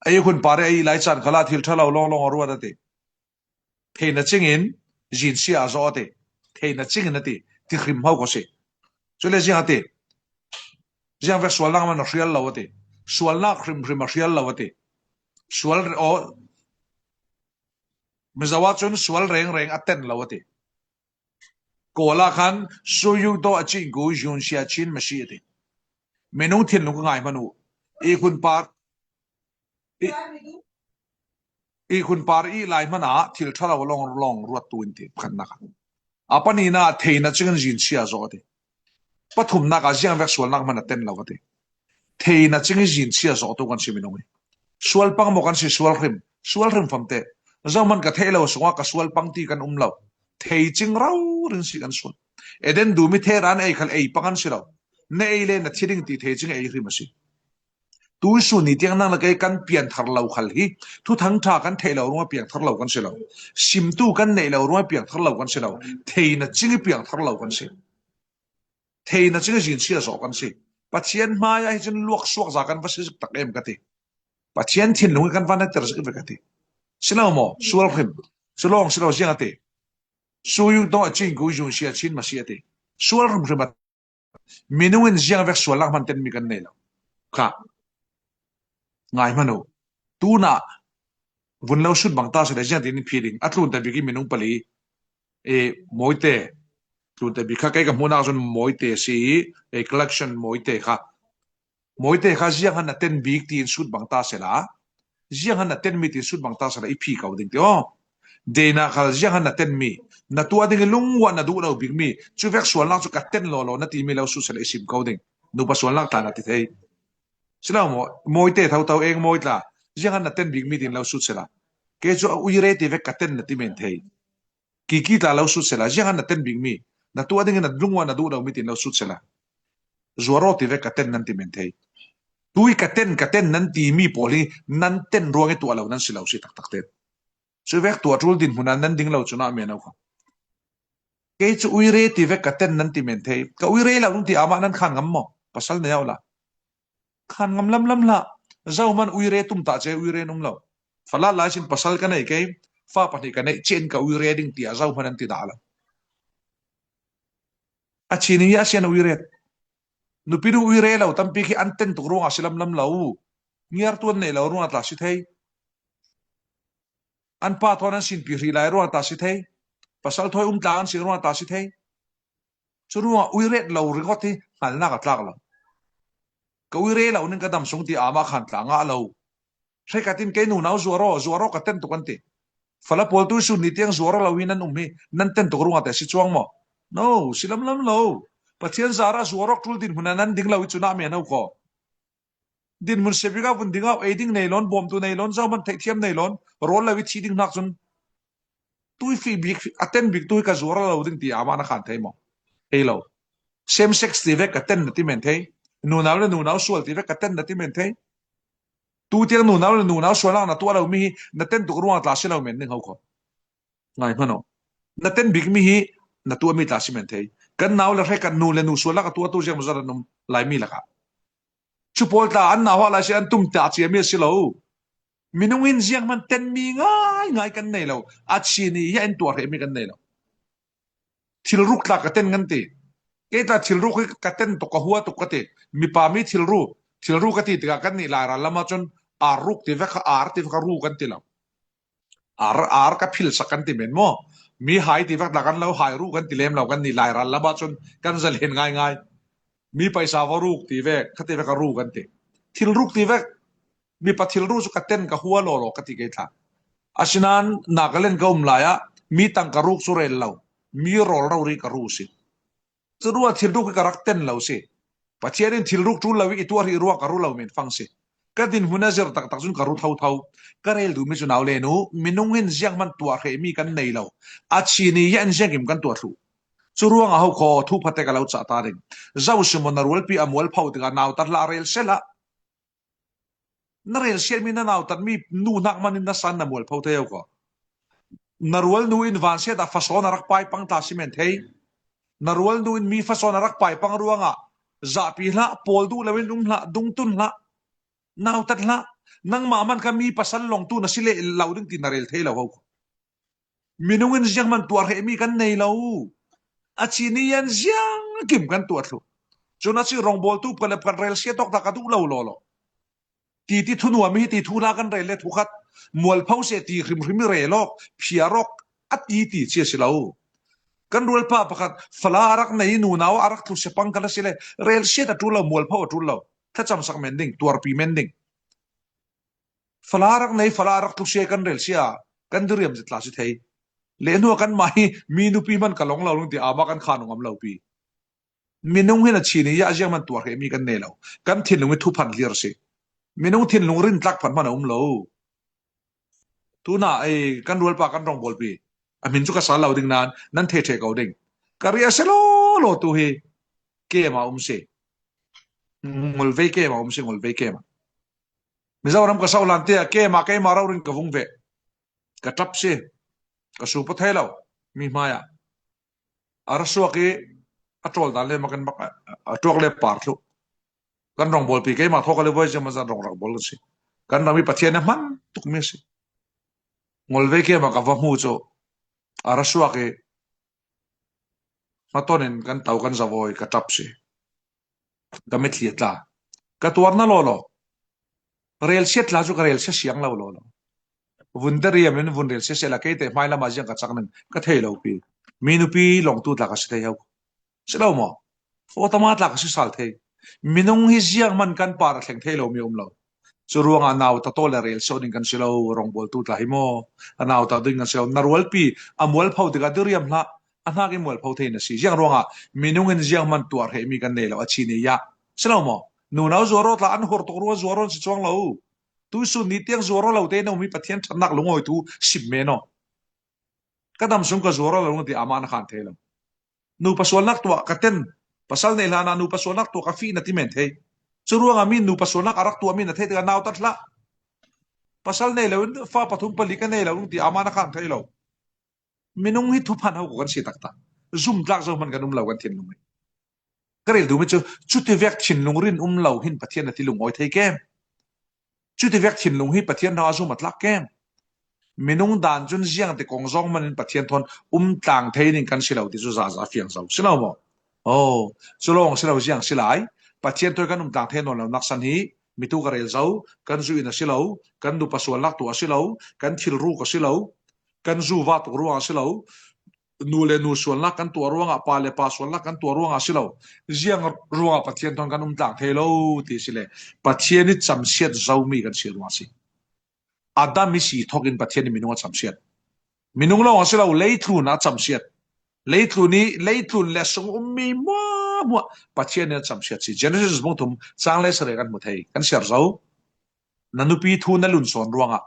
ไอ้คุณปาร์ไอ้ไลจันขลาทิลทะเลาลองรัวดติเทนจิงอินจินเสียจอติเทนจิงอินติที่ขริมเฮาก็สิจุเลจิงติจังเวสวลนักมันเรียลลาวติสวลนักขริมเรียลลาวติสวลโอมิจาวาจุนสวลเร่งอัตเทนลาวติโกลาคันสุยุโตอจิงกูยุนเสียชินมาชีติเมนูทินลุงง่ายมนุอีคุณปาร์อีคุณปาร์อีไลมันอาทิลทะเลาลองรัวตุนติขันนักอาปนีน่าเทนจิงจินเสียจอติปฐุมนักอาเซียนเวกสวลนักมันอัตเทนลาวติเทนจิงจินเสียจอตุกันสิเมนูสวลปังโมกันสิสวลริมฟัมเตเจ้ามันกะเทเลวสวะกะสวลปังตีกันลาวเทจิงเราเรื่องสิกันสวลเอเดนดูมิเทรานไอคัลไอปังกันสิเราเนเอเลนทิดิงตีเทจิงไอริมสิตูสุนิที่นั่งละไกกันเปลี่ยนทารลาวขัลฮีทุทั้งท่ากันเทเลวรัวเปลี่ยนทารลาวกันสิเราซิมตูกันเนเลวรัวเปลี่ยนทารลาวกันสิเราเทนจิงเปลี่ยนทารลาวกันสิเทนจิงจินเสียสอกันสิปัจเจียนมาอย่าให้จนลวกสวกจากกันว่าสิตักเอ็มกันทีปัจเจียนทิ้งลงกันวันนั้นเตอร์สิกันทีสิเราโม่สวลพิมสิลองสิเราเสียงทีสุยุโตจิงกูยุนเสียชินมาเสียทีสวลพิมเมนูเงินเสียงเวกสวลลักมันเต็มมีกันเนลค่ะง่ายมันโอ้ตูน่ะวันเราสุดบางตาเสียเสียงที่นี่พีดิงอัตลุนแต่บิกิเมนูปลีมวยเตะลุนแต่บิกข้าใกล้กับมูนาจนมวยเตะสิcollection มวยเตะค่ะมวยเตะค่ะเสียงหันน่ะเต็มบิกที่สุดบางตาเสียละเสียงหันน่ะเต็มมีที่สุดบางตาเสียละอีพีเขาดิ่งเดียวเดน่าค่ะเสียงหันน่ะเต็มมีนัตัวดิ่งลุงวันนัดูเราบิกมีจู่เวกสวลลักจุกัดเต็นโลนัดที่มีเราสุดเสียละสิบเขาดิ่งนูปัสสวลลักตานัดที่เฮ้ยสิเรามวยเตะเท่าเองมวยละเสียงหันน่ะเต็มบิกมีดิ่งเราสุดเสียละเกจูอุยเรติเวกกัดเต็นนัดที่เมนเทยกี่ตาเราสุดเสียละเสียงหันน่ะเต็มบิกมีนัตัวดิ่งนัดลุงวันนัดูเรามีดิ่งเราสุดเสียละจัวรอติเวกกัดเต็นนั่นที่เมนเทยตุยกัดเต็นนั่นที่มีโพลีนั่นเต็นรวงไอตัวเรานั่นสิเราสิตักเต็นช่วยเวกตัวทุลดินหุ่นนั้นดิ่งเราจุน่าเมนเอาค่ะเกจูอุยเรติเวกกัดเต็นนั่นที่เมนเทยก็อุยเรเราลุงที่อามานั้นขันงำมอภาษาเนียวละขันงำลำละเจ้ามันอุยเรตุ่มตาเจอุยเรนุ่มเราฝรั่งหลายสินภาษากันไอ้เกยฟ้าปฏิกันไอ้เจนกับอุยเรดิ่งที่อาเจ้ามันนั่นที่ด่าละอาชีนี้อาเซียนอุยเรนุปิดูอุยเรเราตั้มปีที่อันเต็นตุกรงอาศิลลำเราเงียร์ตัวเนี่ยเรารู้อัตลาสิเทยอันป้าทอนั้นสินปีรีไลรู้อัตลาสิเทยภาษาทอยตาอันสิรู้อัตลาสิเทยจะรู้ว่าอุยเรเราเรื่องที่หันหน้ากับตากเราก็อุยเรเราหนึ่งกระดำสงที่อามาขันตางาเราใช้กันตินเกนูน่าจัวรอกันเต็นตุกันติฝรั่งพอลตุสุนิที่ยังจัวรอเราวินันนั่นเต็นตุกรงอัตลาสิจวงมั้ง no ศิลลำเราปัจเจียนสาระจัวรอทุลดินหุ่นนั้นดิ่งเราวิจุน่าเมียนเอาก็ดินมันเสียบิกาวันดิ่งเอาเอดิ้งในล้นบอมตัวในล้นเจ้ามันเทียมในล้นรอลเราวิธีดิ่งนักจนตุยฟีบิกอัตเทนบิกตุยกับจัวรอเราดิ่งที่อามานักขันเทยมั้งเฮ้ยเรา same sex ที่เวกอัตเทนนั่นที่เมนเทยนูนาวสวลที่เวกอัตเทนนั่นที่เมนเทยตัวที่นูนาวสวลนั่นตัวเรามีนั่นเต็นตุกรงอัตลาสิเราเมนหนึ่งเขาก็ง่ายพอเนาะนั่นเต็นบิกมีนั่นตัวมีตลาสิเมนเทยกันนาวแล้วให้กันนูสวลแล้วก็ตัวเจ้ามันจะนุ่มลายมีละครับชุบอลตาอันนาวอะไรเช่นตุ้มตาเจียมีสิเรามินุอินเสียงมันเต็นมีง่ายกันเนี่ยเราอาชีนี้ยันตัวเรมีกันเนี่ยเราทิลรุกตากระเต็นกันตีเกต้าทิลรุกกระเต็นตกหัวตกกระเตมีปามีทิลรุกกระตีตกกันนี่ลายรัลมาจนอารุกที่เวกที่เวกรูกันตีเรากับพิลสักกันตีเหม็นมั้งมีหายที่เวกตากันเราหายรูกันตีเล่มเรากันนี่ลายรัลมาจนกันจะเห็นง่ายมีไปสาวรูกที่เวกที่เวกรูกันตีทิลรุกที่เวกมีปัทิลรูสุกเต็นกับหัวโลกันตีเกต้าอาชินันนักเล่นก็ลายะมีตังกรูกสุเรลเรามีโรลเรารีกรูสิจะรู้ว่าทิลรุกกับรักเต็นเราสิปัจเจียนทิลรุกทุลเราอีตัวที่รัวกรูเราเหม็นฟังสิก็ดินหุ่นเจอร์ตักจุนกรูเท่าก็เรลดูไม่จุนเอาเลนูมินุงินเสียงมันตัวเขมีกันในเราอาชีนี้ยันเสียงกิมกันตัวรู้จะรู้ว่าเขาขอทุบพัตเตกเราจัดตาริงเจ้าสมนรวลปีอมวลเผาติกันนาวตัดลาเรลเซละนเรลเซลมีนนาวตัดมีนูนักมันนัสันนมวลเผาเที่ยวก็ narwal nuin vanse da fason arak pai pang ta cement hei narwal nuin mi fason arak pai pang ruanga za pi hla pol du lawin hla dung tun hla naw tat hla nang ma man ka mi pasal long tu na sile lauding ti narel thei law minungin jiang man tuar he mi kan nei law achinian jiang kim kan tuat lu chuna chi rong bol tu pala pan rel sia tok ta ka du law lo ti thunwa mi ti thula kan rel le thukhat mual phau se ti hrim re lok phiarok ati ti che silaw kan rul pa pakat fala arak nei nu naw arak thu se pang kala sile rel sia ta tu law mual phau tu law tha cham sak mending tuar pi mending fala arak nei fala arak thu se kan rel sia kan duriam jitla si thei le nu kan mai mi nu pi man kalong law ti ama kan khanong am law pi minung hena chini ya jiang man tuar he mi kan nei law kan thin lu mi thu phan lir se minung thin lung rin tlak phan man lo tuna ai kan rul pa kan rong bol pi amin chu ka sa law ding nan the ka ding karia selo lo tu he ke ma se ngol ve ke ma se ngol ve ke ma mizoram ka saulan te ke ma raw rin ka vung ve ka tap se ka su pa thailaw mi maya araso ke atol dal le makan bak atok le par thu kan rong bol pi ke ma thok le boy je ma za rong rak bol se kan nami pathian man tuk me se ngol ve ke ma ka va mu cho araso ke matonen kan tau kan zavoi ka tap se damit lietla ka tuarna lolo rel set la ju ka rel se siang law lolo wundar yamen wundel se sela ke te maila ma jang ka chaknang ka thelo pi minu pi long tu ta ka se theu selo mo automat la ka se sal the minung hi jiang man kan par thleng thelo mi lo chu ruanga naw ta to la rel so ning kan selo rong bol tu ta hi mo anaw ta ding kan selo narwal pi amwal phau de ga duriam hla ana ge mol phau the na si jiang ruanga minung en jiang man tuar he mi kan nelo achi ni ya selo mo nu naw zoro la an hor to ru zoro si chong lo tu su ni tiang zoro lo te no mi pathian thanak lungoi tu sim me no kadam sung ka zoro lo ti aman khan thelo nu paswalnak to katen pasal nei lana nu paswalnak to ka fi na ti men the churuang amin nu paswalnak arak to amin na the naw tatla pasal nei lo fa pathum pali ka nei lo ti aman khan thelo minung hi thu phan ho kan si takta zoom tlak zo man kan lo kan thin lungoi karel du me chu ti vek thin lungrin lo hin pathian na ti lungoi thei kem chu ti vek thin lung hi pathian na zu matlak kem minung dan chun jiang te kong zong man pathian thon tlang thei ning kan silau ti chu za fiang zo silau mo chulong silau jiang silai pathian toy kan tlang thei non lo naksan hi mitu karel zo kan zu ina silau kan du paswal lak tu asilau kan thil ru ka silau kan zu wa tu ruang silau nu le nu sual lak kan tu ruanga pa le pa sual lak kan tu ruanga silau jiang ruanga pathian thon kan tlang thei lo ti sile pathian ni chamsiat zo mi kan silwa si adam mi si thokin pathian ni minung chamsiat minung lo asilau leithu na chamsiat leithu ni leithu le sung mi mo pathian ni chamsiat si genesis bong thum changle sare kan muthai kan siar zo nanupi thu na lun son ruanga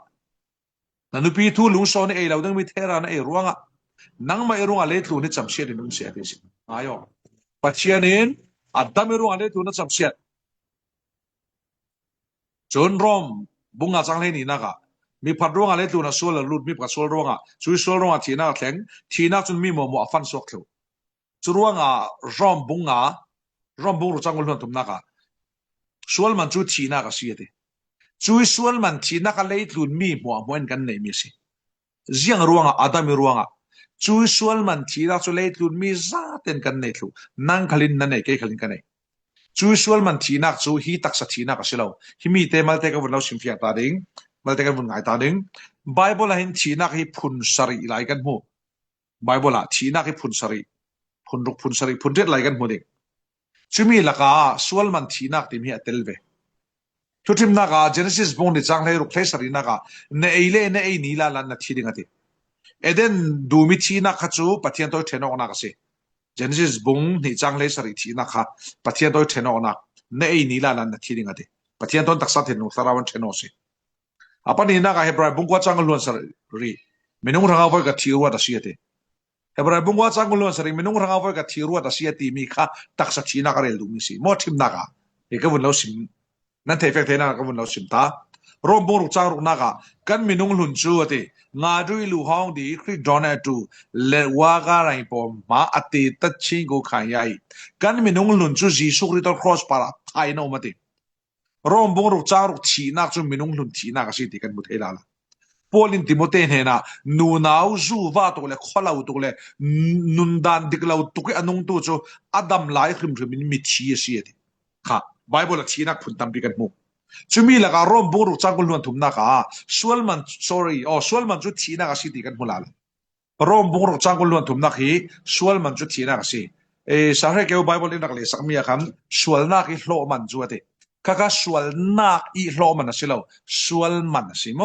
nanupi thu lung son e lo dang mi thera na e ruanga nang ma erunga leithu ni chamsiat ni se ati si ayo pathian in adam erunga leithu na chamsiat chon rom bunga changle ni na ka mi phatronga le tu na sol lut mi pa sol ronga chui sol ronga thina thleng thina chun mi mo afan sok thlo churuanga rom bunga rom bung ru changol hon tumna ka sol man chu thina ka siete chui sol man thina ka le tlun mi mo moen kan nei mi si jiang ruanga adam ruanga chui sol man thina chu le tlun mi za ten kan nei thlu nang khalin na nei ke khalin kan nei chui sol man thina chu hi tak sa thina ka silo hi mi te mal te ka won sim fia ta ding mal te kan ngai ta ding bible hin thina hi phun sari lai kan mu bible la thina hi phun sari phun ruk phun sari phun ret lai kan mu ding chumi laka sual man thina tim hi atelve thutim na ga genesis bong ni chang lai ruk thai sari na ga ne eile ne ei ni la lan na thiding ati eden du mi thina kha chu pathian toy theno na ka se genesis bong ni chang lai sari thina kha pathian toy theno na ne ei ni la lan na thiding ati pathian ton taksa thenu sarawan theno se apani na ga hebrai bungwa changalon sar ri minung ranga voi ka thiwa da siate hebrai bungwa changalon sar minung ranga voi ka thiwa da siati mi kha taksa thina ka rel du mi si mo thim na ga e ka bun lo sim nan the fek the na ka bun lo sim ta รวมบงรุจางรุนักกันมินุงหลุนจูติงาดุยลูห้องดีคริดอนตูเลวากาไรปอมมาอติตัดชิงกูขายายกันมินุงหลุนจูจีสุกริตอครอสปาราไทยนอมาติรวมบงรุจางรุทีนักจูมินุงหลุนทีนักสิติกันมุเทลาลาปอลินติโมเตเฮนะนูนาวจูวาตุเลขลาวตุเลนุนดานดิกลาวตุกอนุงตุจูอดัมไลคริมมินมิชีเสียติค่ะไบเบิลทีนักพุนตัมปิกันมุจุมีละการร่วมบุรุษจังกุลวนทุมนักสวลมันสวลมันจุดทีนักสิติกันมุลาลร่วมบุรุษจังกุลวนทุมนักฮีสวลมันจุดทีนักสิสาเหตุเกี่ยวไบเบิลนักเลยสักมีคำสวลนักอีโลมันจุดเตข้าสวลนักอีโลมันสิเราสวลมันสิโม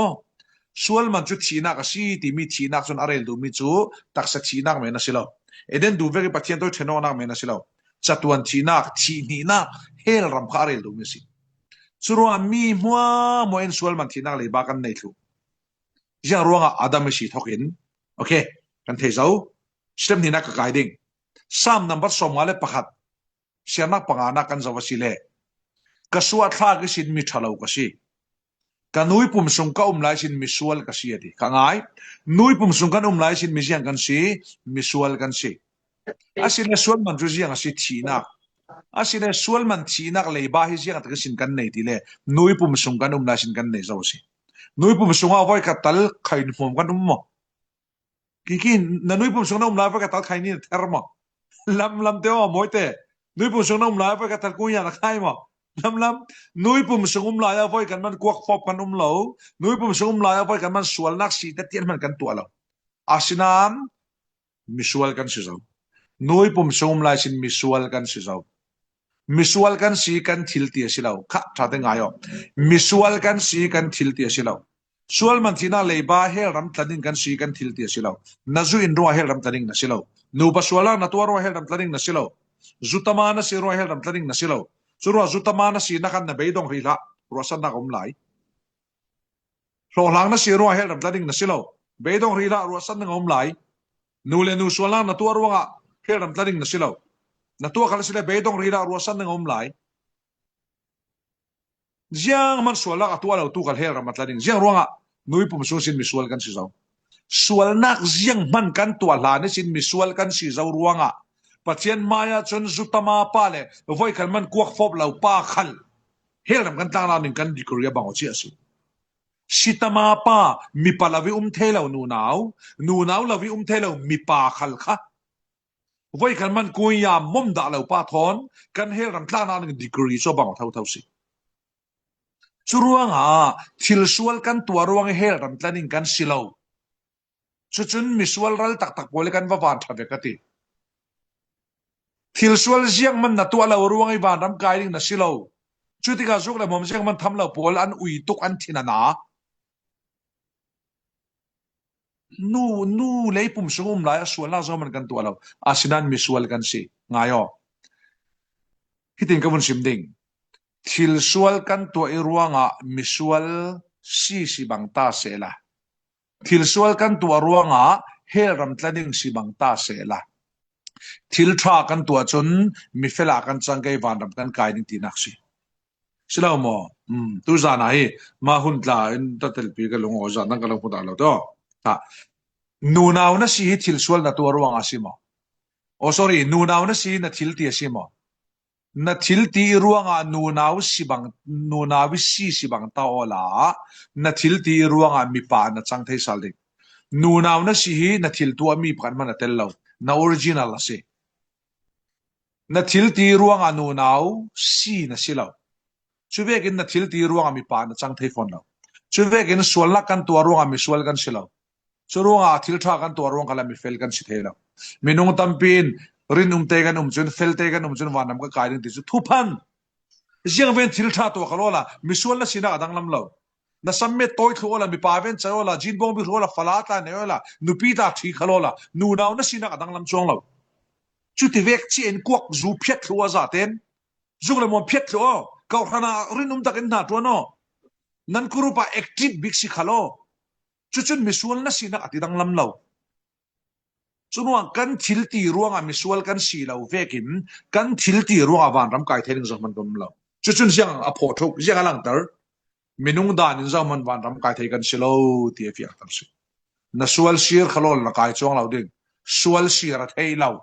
สวลมันจุดทีนักสิที่มีทีนักจนอะไรดูมีจูตักสักทีนักเมนสิเราเดินดูเวกปะเทียนตัวเทนอนักเมนสิเราจัตวันทีนักทีนี้นักเฮลรำคาเรลดูมีสิสุรัวมีมัวมวยนสวลมันทีนักเลยบากันในทุยังรัวงอาดัมไม่สิทอกินโอเคกันเทเจ้าสเต็มนี้นักกายดิ่งซ้ำนับบัดสมัยเล็บประคัดเสียนักปังอานักกันจะวสิเล่กสวดท่ากิสินมิทะเลากสิกันนุยปุ่มสงก้าไลสินมิสวลกสิยดีข้างไงนุยปุ่มสงกันไลสินมิเจียงกันสิมิสวลกันสิอาศิเลสวลมันจุเจียงอาศิทีนักอาศิเลสวลมันทีนักเลยบ้าฮิเจียงอัตกสินกันในทีเล่นุยปุ่มสงกันไลสินกันในเจ้าสินุยปุ่มสงเอาไว้กับตัลไข่หอมกันมั้งกินนั่นนุยปุ่มสงเอาไว้กับตัลไข่นี่เทอร์มั้งลำเดียวมวยเตะนุยปุ่มสงเอาไว้กับตัลกุยานักไข่มั้งลำนุยปุ่มสงเอาไว้กันมันกวักฟอบกันเหลานุยปุ่มสงเอาไว้กันมันสวลนักสีแต่เตียนมันกันตัวเราอาศินามมิสวลกันสิเจ้านุยปุ่มสงไลสินมิสวลกันสิเจ้ามิสวลกันสีกันทิลเตียสิเราข้าชาติงายอมิสวลกันสีกันทิลเตียสิเราสวลมันทีน่าเลยบ้าเฮลรัมตัดิงกันสีกันทิลเตียสิเรานาจูอินรัวเฮลรัมตัดิงนะสิเรานูบัสวลานาตัวรัวเฮลรัมตัดิงนะสิเราจุตมานะสิรัวเฮลรัมตัดิงนะสิเราสุรัวจุตมานะสีนักนะเบยดงรีละรัวสันนักอมไลโลหลังนะสิรัวเฮลรัมตัดิงนะสิเราเบยดงรีละรัวสันนักอมไลนูเลนูสวลานาตัวรัวเฮลรัมตัดิงนะสิเรานาตัวเขาสิเลเบยดงรีละรัวสันนักอมไลยังมันสวลละตัวเราตัวเขาเฮลรัมตัดิงยังรัวนุยปุ่มสงสินมิสวลกันสิเจ้าสวลนักยังมันกันตัวหลานสินมิสวลกันสิเจ้ารัวปัจเจียนมายาจนจุตมาป้าเลยไว้กันมันกวกฟอบเราป้าขันเฮลรัมกันต่างนาหนึ่งกันดิกรียบังอเชียสิสิตมาป้ามีปลาวิเทลานูนาวลาวิเทลามีป้าขัลค่ะไว้กันมันกุยยามมุมด่าเราป้าทอนกันเฮลรัมต่างนาหนึ่งดิกรีโซบังเท่าสิสุรวงทิลสวลกันตัวรวงเฮลรัมตันิงกันสิลาวจุนมิสวลรัลตักโพลกันว่าวันทับเวกติทิลสวลเจียงมันนัตัวเรารวงไอ้วันรำกายดิ่งนัสิลาวจุดที่กาจุกเลยมอมเจียงมันทำเราโพลอันอุยตุกอันทินานานูเลยปุ่มสงุมไลสวลน่าจะมันกันตัวเราอาศินันมิสวลกันสิง่ายอ๋อคิดถึงกับมันสิมดิ่งทิลสวลกันตัวไอรัวงมิสวลสิบังตาเสละทิลสวลกันตัวรัวงเฮรัมตะดิงสิบังตาเสละทิลทรากันตัวจนมิเฟลากันจังไกวันรำกันกายนิ่งตีนักสิสิเราโมตุจานาฮีมาหุ่นตาอินตัดเตลปีกันลงอจานังกันลงพุทธาเราตัวนูนาวนะสิทิลสวลนัตัวรัวงสิมาโอ้ sorry นูนาวนะสินัทิลตีสิมานัทิลตีรัวงนูนาววิสิบังตาโอลานัทิลตีรัวงมีปานัจังเทสัลดินูนาวนะสินัทิลตัวมีพันมันนัเตลลาวนัออริจินัลละสินัทิลตีรัวงนูนาวสินัสิลาวช่วยกินนัทิลตีรัวงมีปานัจังเทฟอนลาวช่วยกินสวลลักกันตัวรัวงมีสวลกันสิลาวช่วยรัวงทิลทรากันตัวรัวงกันละมีเฟลกันสิเทลาวมินุงตัมปินรินเตกันจนเฟลเตกันจนวันนั้นก็กลายเป็นที่สุดทุพันยังเว้นทิลทราตัวเขาละมิสวลละสินะดังลำลาวนั่นสมัยตัวเขาละมีป่าเว้นเจ้าละจินบงบิเขาละฟลาตาเนยละนุปีตาที่เขาละนูนาวนั่นสินะดังลำจงลาวจุดที่เวกที่เอ็นกวกจูเพียรตัวซาเต็นจูเลยมันเพียรตัวเขาขณะรินตะกันหน้าตัวน้อนั่นคือรูปแอคทีฟบิ๊กสิเขาละจุดมิสวลนั่นสินะที่ดังลำลาวส่วนว่ากันทิลตีรัวงมิสวลกันสีเราเวกิมกันทิลตีรัวงวันรำกายเทนิงจากมันกำลังจุดเสียงอโพทุกเสียงหลังเตอร์ minung dan in zaman van ram kai thei kan silo ti fiak tar si na sual shir khalol na kai chong lau ding sual shir at hei lau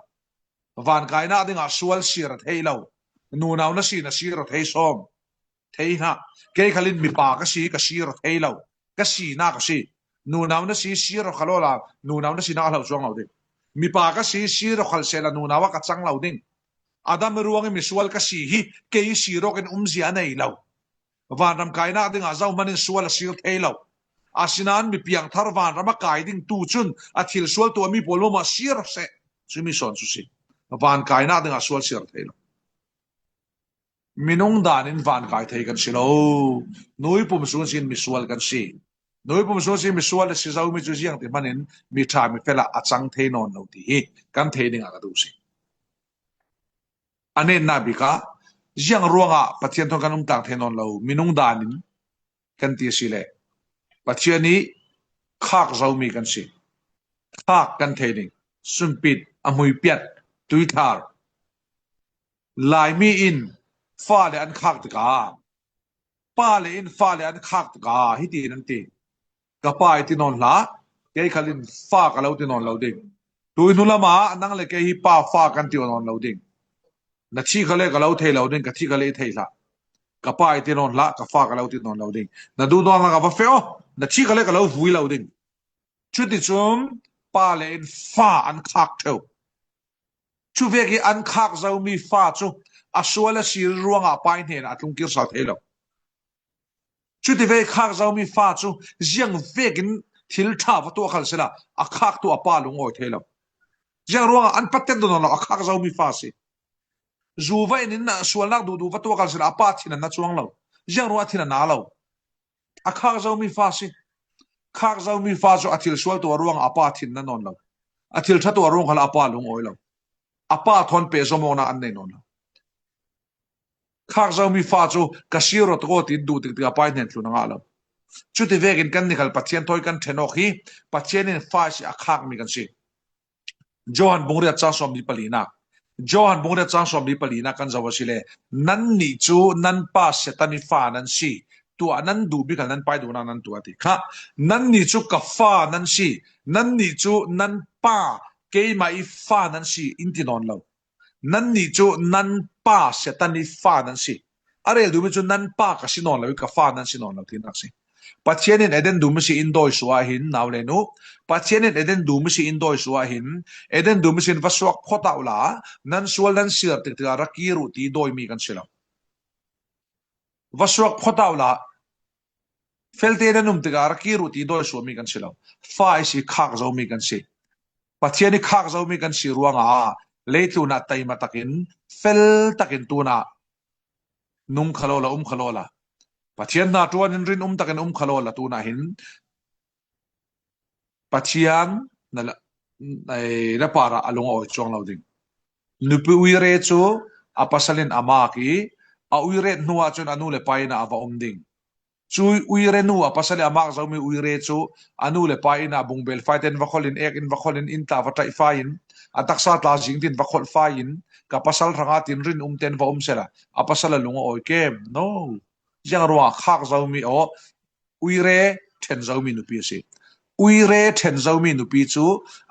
van kai na ding a sual shir at hei lau nu naw na si na shir at hei som thei na ke khalin mi pa ka si shir at hei lau ka si na ka si nu naw na si shir khalola nu naw na si na lau chong lau ding mi pa ka si shir khal sela nu nawa ka chang lau ding adam ruang mi sual ka si hi ke shiro ken umzia nei lau van ram kai na ding a zau manin sual shir thei lau asinan mi piang thar van ram kai ding tu chun a thil sual to mi polmo ma shir se chumi son su si van kai na ding a sual shir thei lau minung dan in van kai thei kan silo noi pum sun sin mi sual kan si noi pum sun sin mi sual si zau mi chu jiang ti manin mi tha mi fela achang thei non no ti hi kan thei ding a ka du si ane nabika jiang ruanga pathian thong kan tang thei non lo minung dan in kan ti si le pathian ni khak zau mi kan si khak kan thei ding sumpit amui piat tui thar lai mi in fa le an khak ta pa le in fa le an khak ta hi ti nan ti ka pai ti non la ke khalin fa ka lo ti non lo ding tui nu lama nang le ke hi pa fa kan ti non lo ding na chi khale ka lo thei lo ding ka thi khale thei la ka pai ti non la ka fa ka lo ti non lo ding na du do na ka ba feo na chi khale ka lo vui lo ding chu ti chum pa le in fa an khak theu chu ve ki an khak zau mi fa chu aswala si ruanga pai ne na tlung kir sa thelo chu ti ve khak zau mi fa chu jiang vegin thil tha wa to khal sela a khak tu apa lung oi thelo jiang ruanga an patten do na a khak zau mi fa si zu va in na swal nak du wa to khal sela apa thina na chuang lo jiang ruwa thina na lo a khak zau mi fa si khak zau mi fa chu athil swal to ruanga apa thin na non lo athil tha to ruang khala apa lung oi lo apa thon pe zomo na an nei non khak zau mi fa chu kasiro to ti du tik tik apai nen tlu na nga lo chu ti vegin kan nikal pathian thoi kan thenok hi pathian in fa si a khak mi kan si johan bungria cha som di palina johan bungria cha som di palina kan zawa sile nan ni chu nan pa setani fa nan si tu anan du bi kan nan pai du na nan tu ati kha nan ni chu ka fa nan si nan ni chu nan pa ke mai fa nan si inti non lo nan ni chu nan pa setani fa nan si are du mi chu nan pa ka si non lo ka fa nan si non lo tin nak si pathian in eden du mi si indoi suwa hin naw le nu pathian in eden du mi si indoi suwa hin eden du mi sin waswak khota ula nan sual nan sir tik tik rakiru ti doi mi kan sila waswak khota ula felte na num tik rakiru ti doi suwa mi kan sila fa si khak zo mi kan si pathian ni khak zo mi kan si ruanga leitu na tai matakin fel takin tuna nung khalola khalola pathian na tuan in rin takin khalola tuna hin pathian na na para along o chong lauding nupi uire chu apasalin amaki a uire nuwa chun anu le paina ava omding chu uire nu apasali amak zaumi uire chu anu le paina bungbel fighten vakholin ek in vakholin inta vatai fain ataksa ta jingtin vakhol fain ka pasal ranga tin rin umten va umsela apasala lungo oi kem no jang ruwa khak zaumi o uire ten zaumi nu pi si uire ten zaumi nu pi chu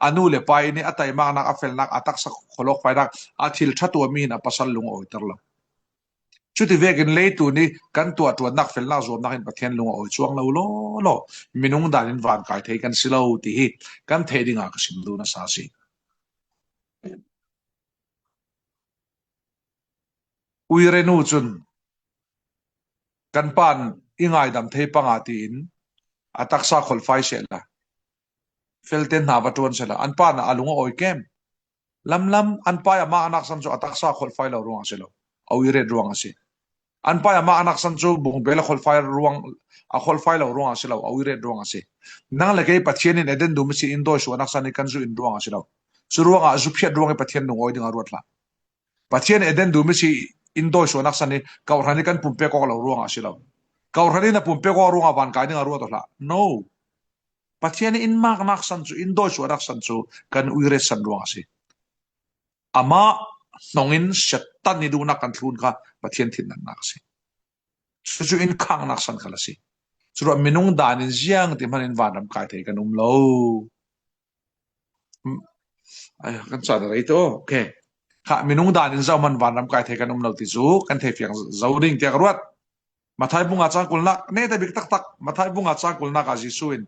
anu le paini atai mak nak afel nak ataksa kholok faidak athil thatu mi na pasal lungo oi terla chuti vegin leitu ni kan tua nak fel na zom nakin pathian lunga oi chuang lo lo minung danin van kai thei kan silo ti hi kan thei dinga ka simdu na sa si uire nu chun kan pan ingai dam thei panga tin ataksa khol fai sela felten na batun sela an pa na alunga oi kem lam an pa ya ma anak san chu ataksa khol fai lo ruang selo uire ruang ase an pa ya ma anak san chu bung bela khol fai ruang a khol fai lo ruang ase lo uire ruang ase nang la ke pathian in eden du mi si indoi su anak san ni kan zu in ruang ase lo su ruang a zu phiat ruang e pathian nu oi dinga ruatla pathian eden du mi si indoi su anak san ni kaurani kan pumpe ko lo ruang ase lo kaurani na pumpe ko ruang awan kai dinga ruatla no pathian in mak nak san chu indoi su anak san chu kan uire san ruang ase ama nongin setan ni du nak kan thlun ka pathian thin nan nak se su in khang nak san khala si สุรมินุงดานินเจียงที่มันอินวานรำกายเทกันโลกันสอนอะไรตัวโอเคข้ามินุงดานินเจ้ามันวานรำกายเทกันโลติจูกันเทฟียงเจ้าดิ่งเตียกรวดมาไทยบุงอาจารย์กุลนักเนี่ยแต่บิกตักมาไทยบุงอาจารย์กุลนักอาจิสุน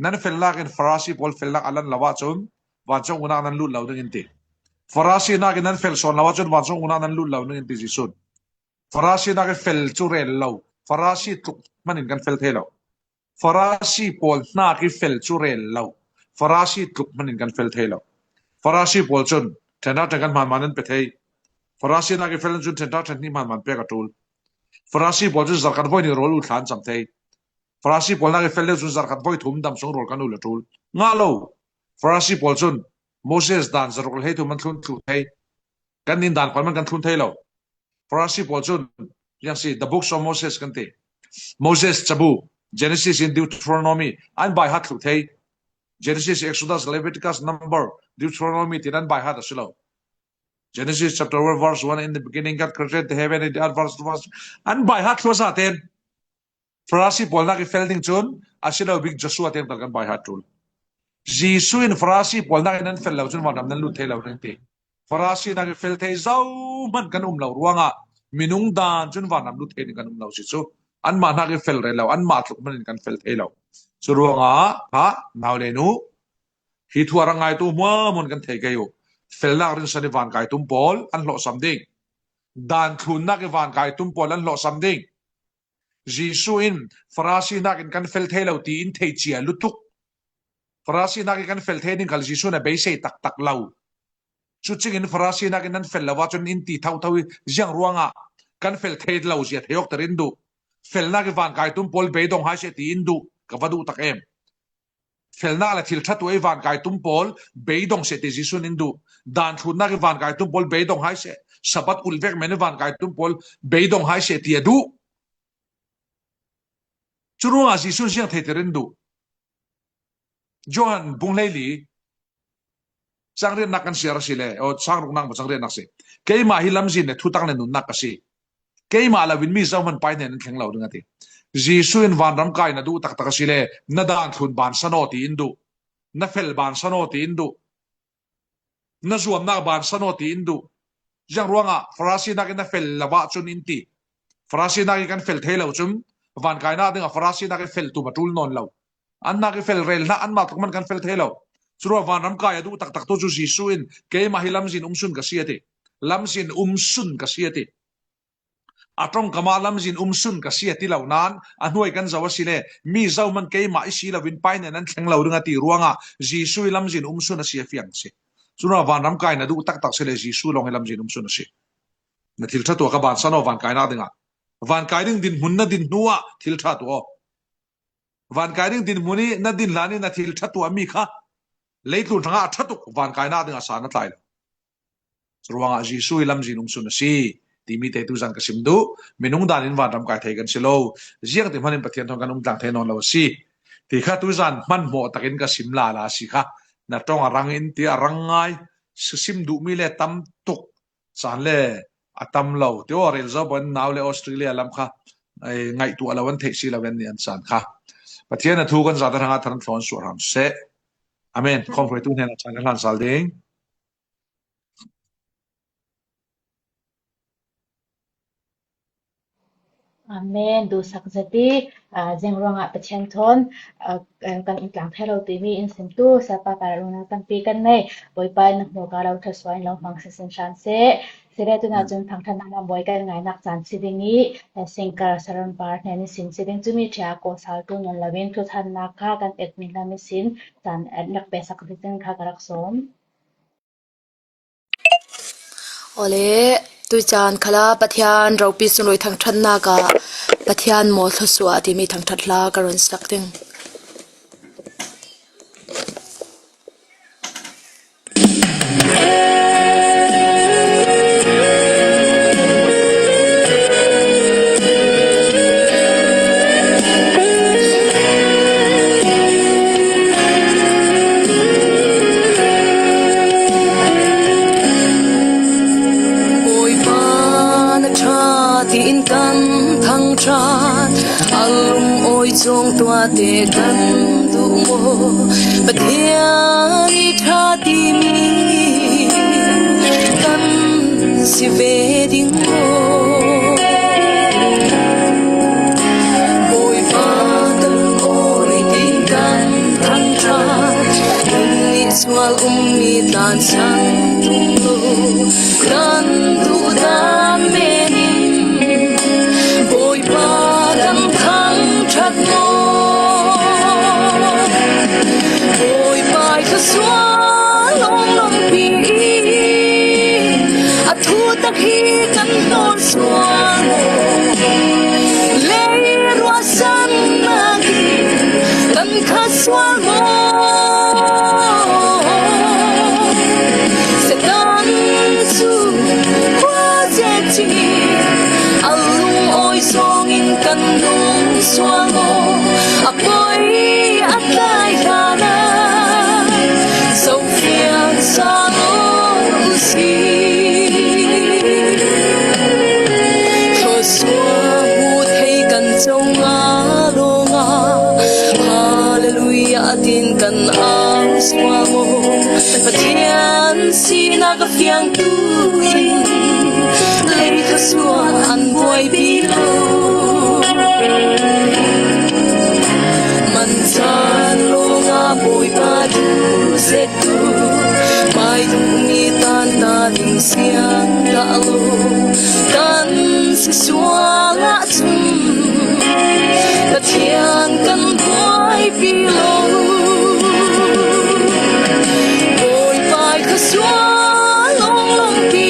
นั่นเฟลลักอินฟราซีบอลเฟลลักอัลลันลาวาจนวันจงอุนานันลุลลาวนึงตีฟราซีนักนั่นเฟลซอนลาวาจนวันจงอุนานันลุลลาวนึงตีจิสุนฟราซีนักเฟลจูเรลลาวฟราซีตุกมันอินกันเฟลเทลาวฟราซีบอลนักเฟลจูเรลลาวฟราซีตุกมันอินกันเฟลเทลาวฟราซีบอลจนเทนดาเทกันมันนั่นเปเทยฟราซีนักเฟลจนเทนดาเทนนี่มันเปกตูลฟราซีบอลจนจักรบอยนี่โรลอุทานจำเทยฟราซีบอลนักเฟลจนจักรบอยทุ่มดำสงโรลกันอุลตูลงาโลฟราซีบอลจนโมเสสดานจะโรลให้ทุ่มมันทุนทุนเทยกันนินดานความมันกันทุนเทยแล้วฟราซีบอลจนยังสิ the books of Moses กันเทโมเสสจับู Genesis in Deuteronomy อันใบหัดทุนเทย Genesis Exodus Leviticus Number Deuteronomy ที่นั่นใบหัดสิแล้ว Genesis chapter 1 verse 1 in the beginning God created the heaven and the earth verse 2 อันใบหัดทัวซาเทนฟราซีบอลนักเฟลดิงจุนอาศิลาวิกจัสวาเทนกันใบหัดทุลจีซูอินฟราซีบอลนักนั้นเฟลแล้วจุนวันนั้นลุเทแล้วนั่นเองฟราซีนักเฟลเทเจ้ามันกันแล้วรัวงะมินุงดานจุนวันนั้นลุเทนี่กันแล้วสิซูอันมานักเฟลเรแล้วอันมาทุกมันกันเฟลเทแล้วสุรัวงะฮะนาวเลนูฮิตวัวรังไงตัวมัวมันกันเทกอยู่เฟลนักเรื่องสันนิวันไก่ตุ้มบอลอันหล่อสำดิ่งดานทุนนักวันไก่ตุ้มบอลอันหล่อสำดิ่งจีซูอินฟราซีนักกันเฟลเทแล้วตีอินเทจียลุตุกฟราซีนักกันเฟลเทนี่กันจีซูน่ะเบย์เซตักเล่าชุดจริงอินฟราซีนักนั้นเฟลแล้วว่าจนอินตีเท่ายังรัวงะกันเฟลเทเล่าเสียเทยกตรินดูเฟลนักวันไก่ตุ้มบอลเบย์ดงหายเสียตีอินดูกับวัดดูตักเอ็มเฟลนักละทิลทัตัวไอ้วันไก่ตุ้มบอลเบย์ดงเสียตีจีซูนินดูดานทุนนักวันไก่ตุ้มบอลเบย์ดงหายเสียสบัดอุลเวกเมนวันไก่ตุ้มบอลเบย์ดงหายเสียตีดูจุรัวจีซูเสียงเทตรินดูจอห์นบุงเลลีสังเรียนนักกันเสียรสิเลโอสังรุงนังสังเรียนนักสิเกย์มาฮิลัมจินเนี่ยทุตังเนี่ยนุนนักกันสิเกย์มาลาวินมีเจ้ามันไปเนี่ยนั่นแข็งเหล่าดึงกันทีจีซูอินวันรำกายนะดูตักตักสิเลนาดานทุนบานสนอตีอินดูนาเฟลบานสนอตีอินดูนาจวมนักบานสนอตีอินดูยังรัวงะฟราซีนักนาเฟลละวะจุนอินตีฟราซีนักกันเฟลเทเลวจุมวันกายนาดึงฟราซีนักเฟลตูมาตูลนอนเหล่าอันนักเฟลเรลนะอันมาตุกมันกันเฟลเทเลวสุรวันรำกายดูตักตักตัวจูจีซูอินเกย์มาฮิลัมจินซุนกัสเซียติลัมจินซุนกัสเซียติอัตรงกมาลัมจินซุนกัสเซียติเหล่านั้นอันห่วยกันจะว่าสิเลมีเจ้ามันเกย์มาอิสิลาวินไปเนี่ยนั้นแข็งเหล่าดึงตีรัวงะจีซูอิลัมจินซุนเสียเฟียงสิสุรวันรำกายนะดูตักตักสิเลจีซูลงให้ลัมจินซุนสินั่นทิลทัตัวกบานสนอวันกายนาดึงวันกายดึงดินมุนนาดินนัวทิลทัตัววันกายดึงดินมุนีนาดินลานีนาทิลทัตัวมีค่ะเลยตุนทั้งอาทัตุวันกายนาดึงอาสานาตายสุรวังอาจีซูอิลัมจินซุนสิที่มีเตตุจันกสิมดูมินุงดานินวันรำกายไทยกันสิโลเจียงที่มันเป็นปฏิญาณทองกันต่างเทนอนเราสิที่ข้าตุจันมันโมตักินกสิมลาลาสิค่ะนัดตรงอรังอินที่อรังไงสิมดูมีเลตัมตุกสันเลอาตัมเหล่าเดี๋ยวเรลซาบันนาวเลออสเตรเลียลำค่ะไงตัวละวันเทศิลาวันนี้อันสันค่ะปฏิญาณทุกันจัดทางการทรานส์ฟอร์มเสอเมนคอมพลีตุนเฮนัชันกันสัลดิงอาเมนดูสักจะดีเจงรองประชันทนกันอีกหลังให้เราตีมีอินสิมตูสปาการุณาตั้งปีกันในบอยไปนักโมการเราทศวรรษเราฟังเส้นชันเสเสด็จตุนาจุนพังทนานำบอยกันไงนักจันสิดิงีสิงการสารบาร์เนนิสินสิดิงจุมีเชียโกสาลตุนนลาวินทุทันนักฆ่ากันเอ็ดมิลามิสินจันนักเปสักดิจันฆ่ากรักสมโอเลตุจานขลาปะทานเราปีสุนวยทางทันนากาปะทานโมทสวาที่มีทางทัดลากรุณสักดึงที่ in kan thang chan alum oi chong tua te kan du mo pathia ni tha ti mi kan si ve ding mo oi pa kan oi tin kan thang chan ni swal ni tan san tu kan du da me oi pa kan thang chat mo oi pai ka swa long long pi a thu ta khi kan ton swa le ro san na ki kan kha swa mo se dan su qua je chi alung oi song in kan nung swa mo a poi a kai kana so fiang sa lo si ko swa hu thei kan chong a lo nga hallelujah tin kan ang swa mo pathian si na ka fiang tu lei ka swa an boy bi lo man san lo nga boy pa du se tu mai du ni tan ta ding siang da lo kan si swa la chum pathian kan boy bi lo boy pa ka swa long long pi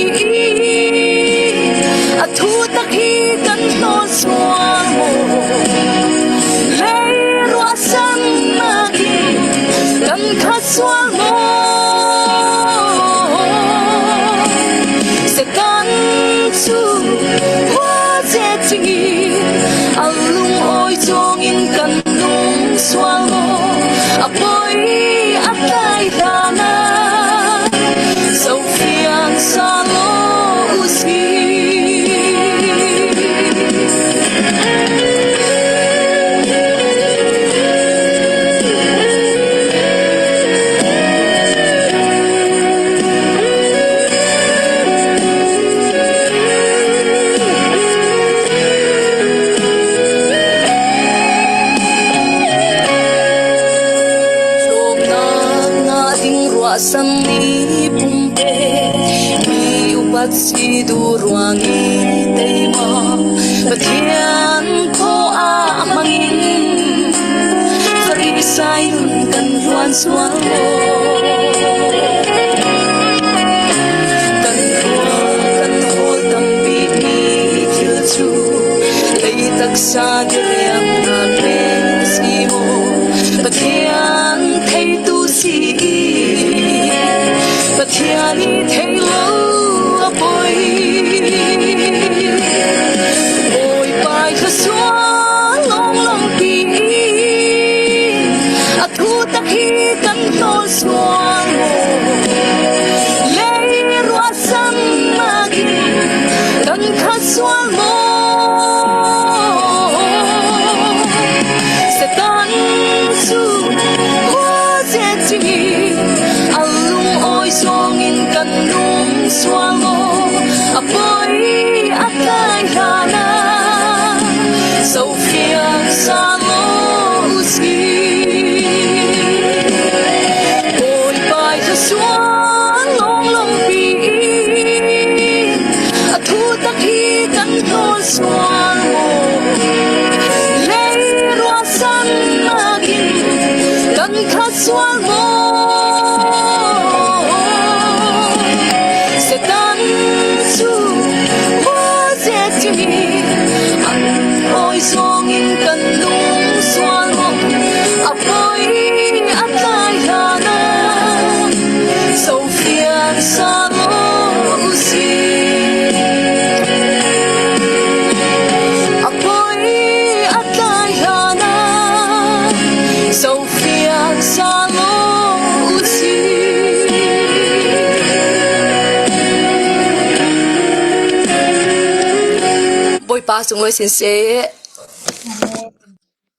a thu ta khi kan non swa mo le ro san ma ki kan kha swa mo se kan su wa je chi alung oi chong in kan nung swa mo a poi a kai dana so fiang sa lo si san ni pumpe mi upat si du ruangi teima pathian ko a mangin fari sai kan ruan suan lo kan hol tam bi mi thil chu lei tak sa geriam na pe si mo pathian thei tu si pathiani thei lo a boy oi pai kha swa long long pi a thu ta khi kan ton swa le ro san ma ki kan kha swa mo se tan su wa je chi song in kan nung swa mo a poi a kai kana so fiang sa lo si oi pai ka swa long long pi a thu ta khi kan ton swa mo le ro san ma ki kan kha swa mo oi song in kan nung swan mo a poi a kai kana so fiang sa lo si poi pa sung loi sin se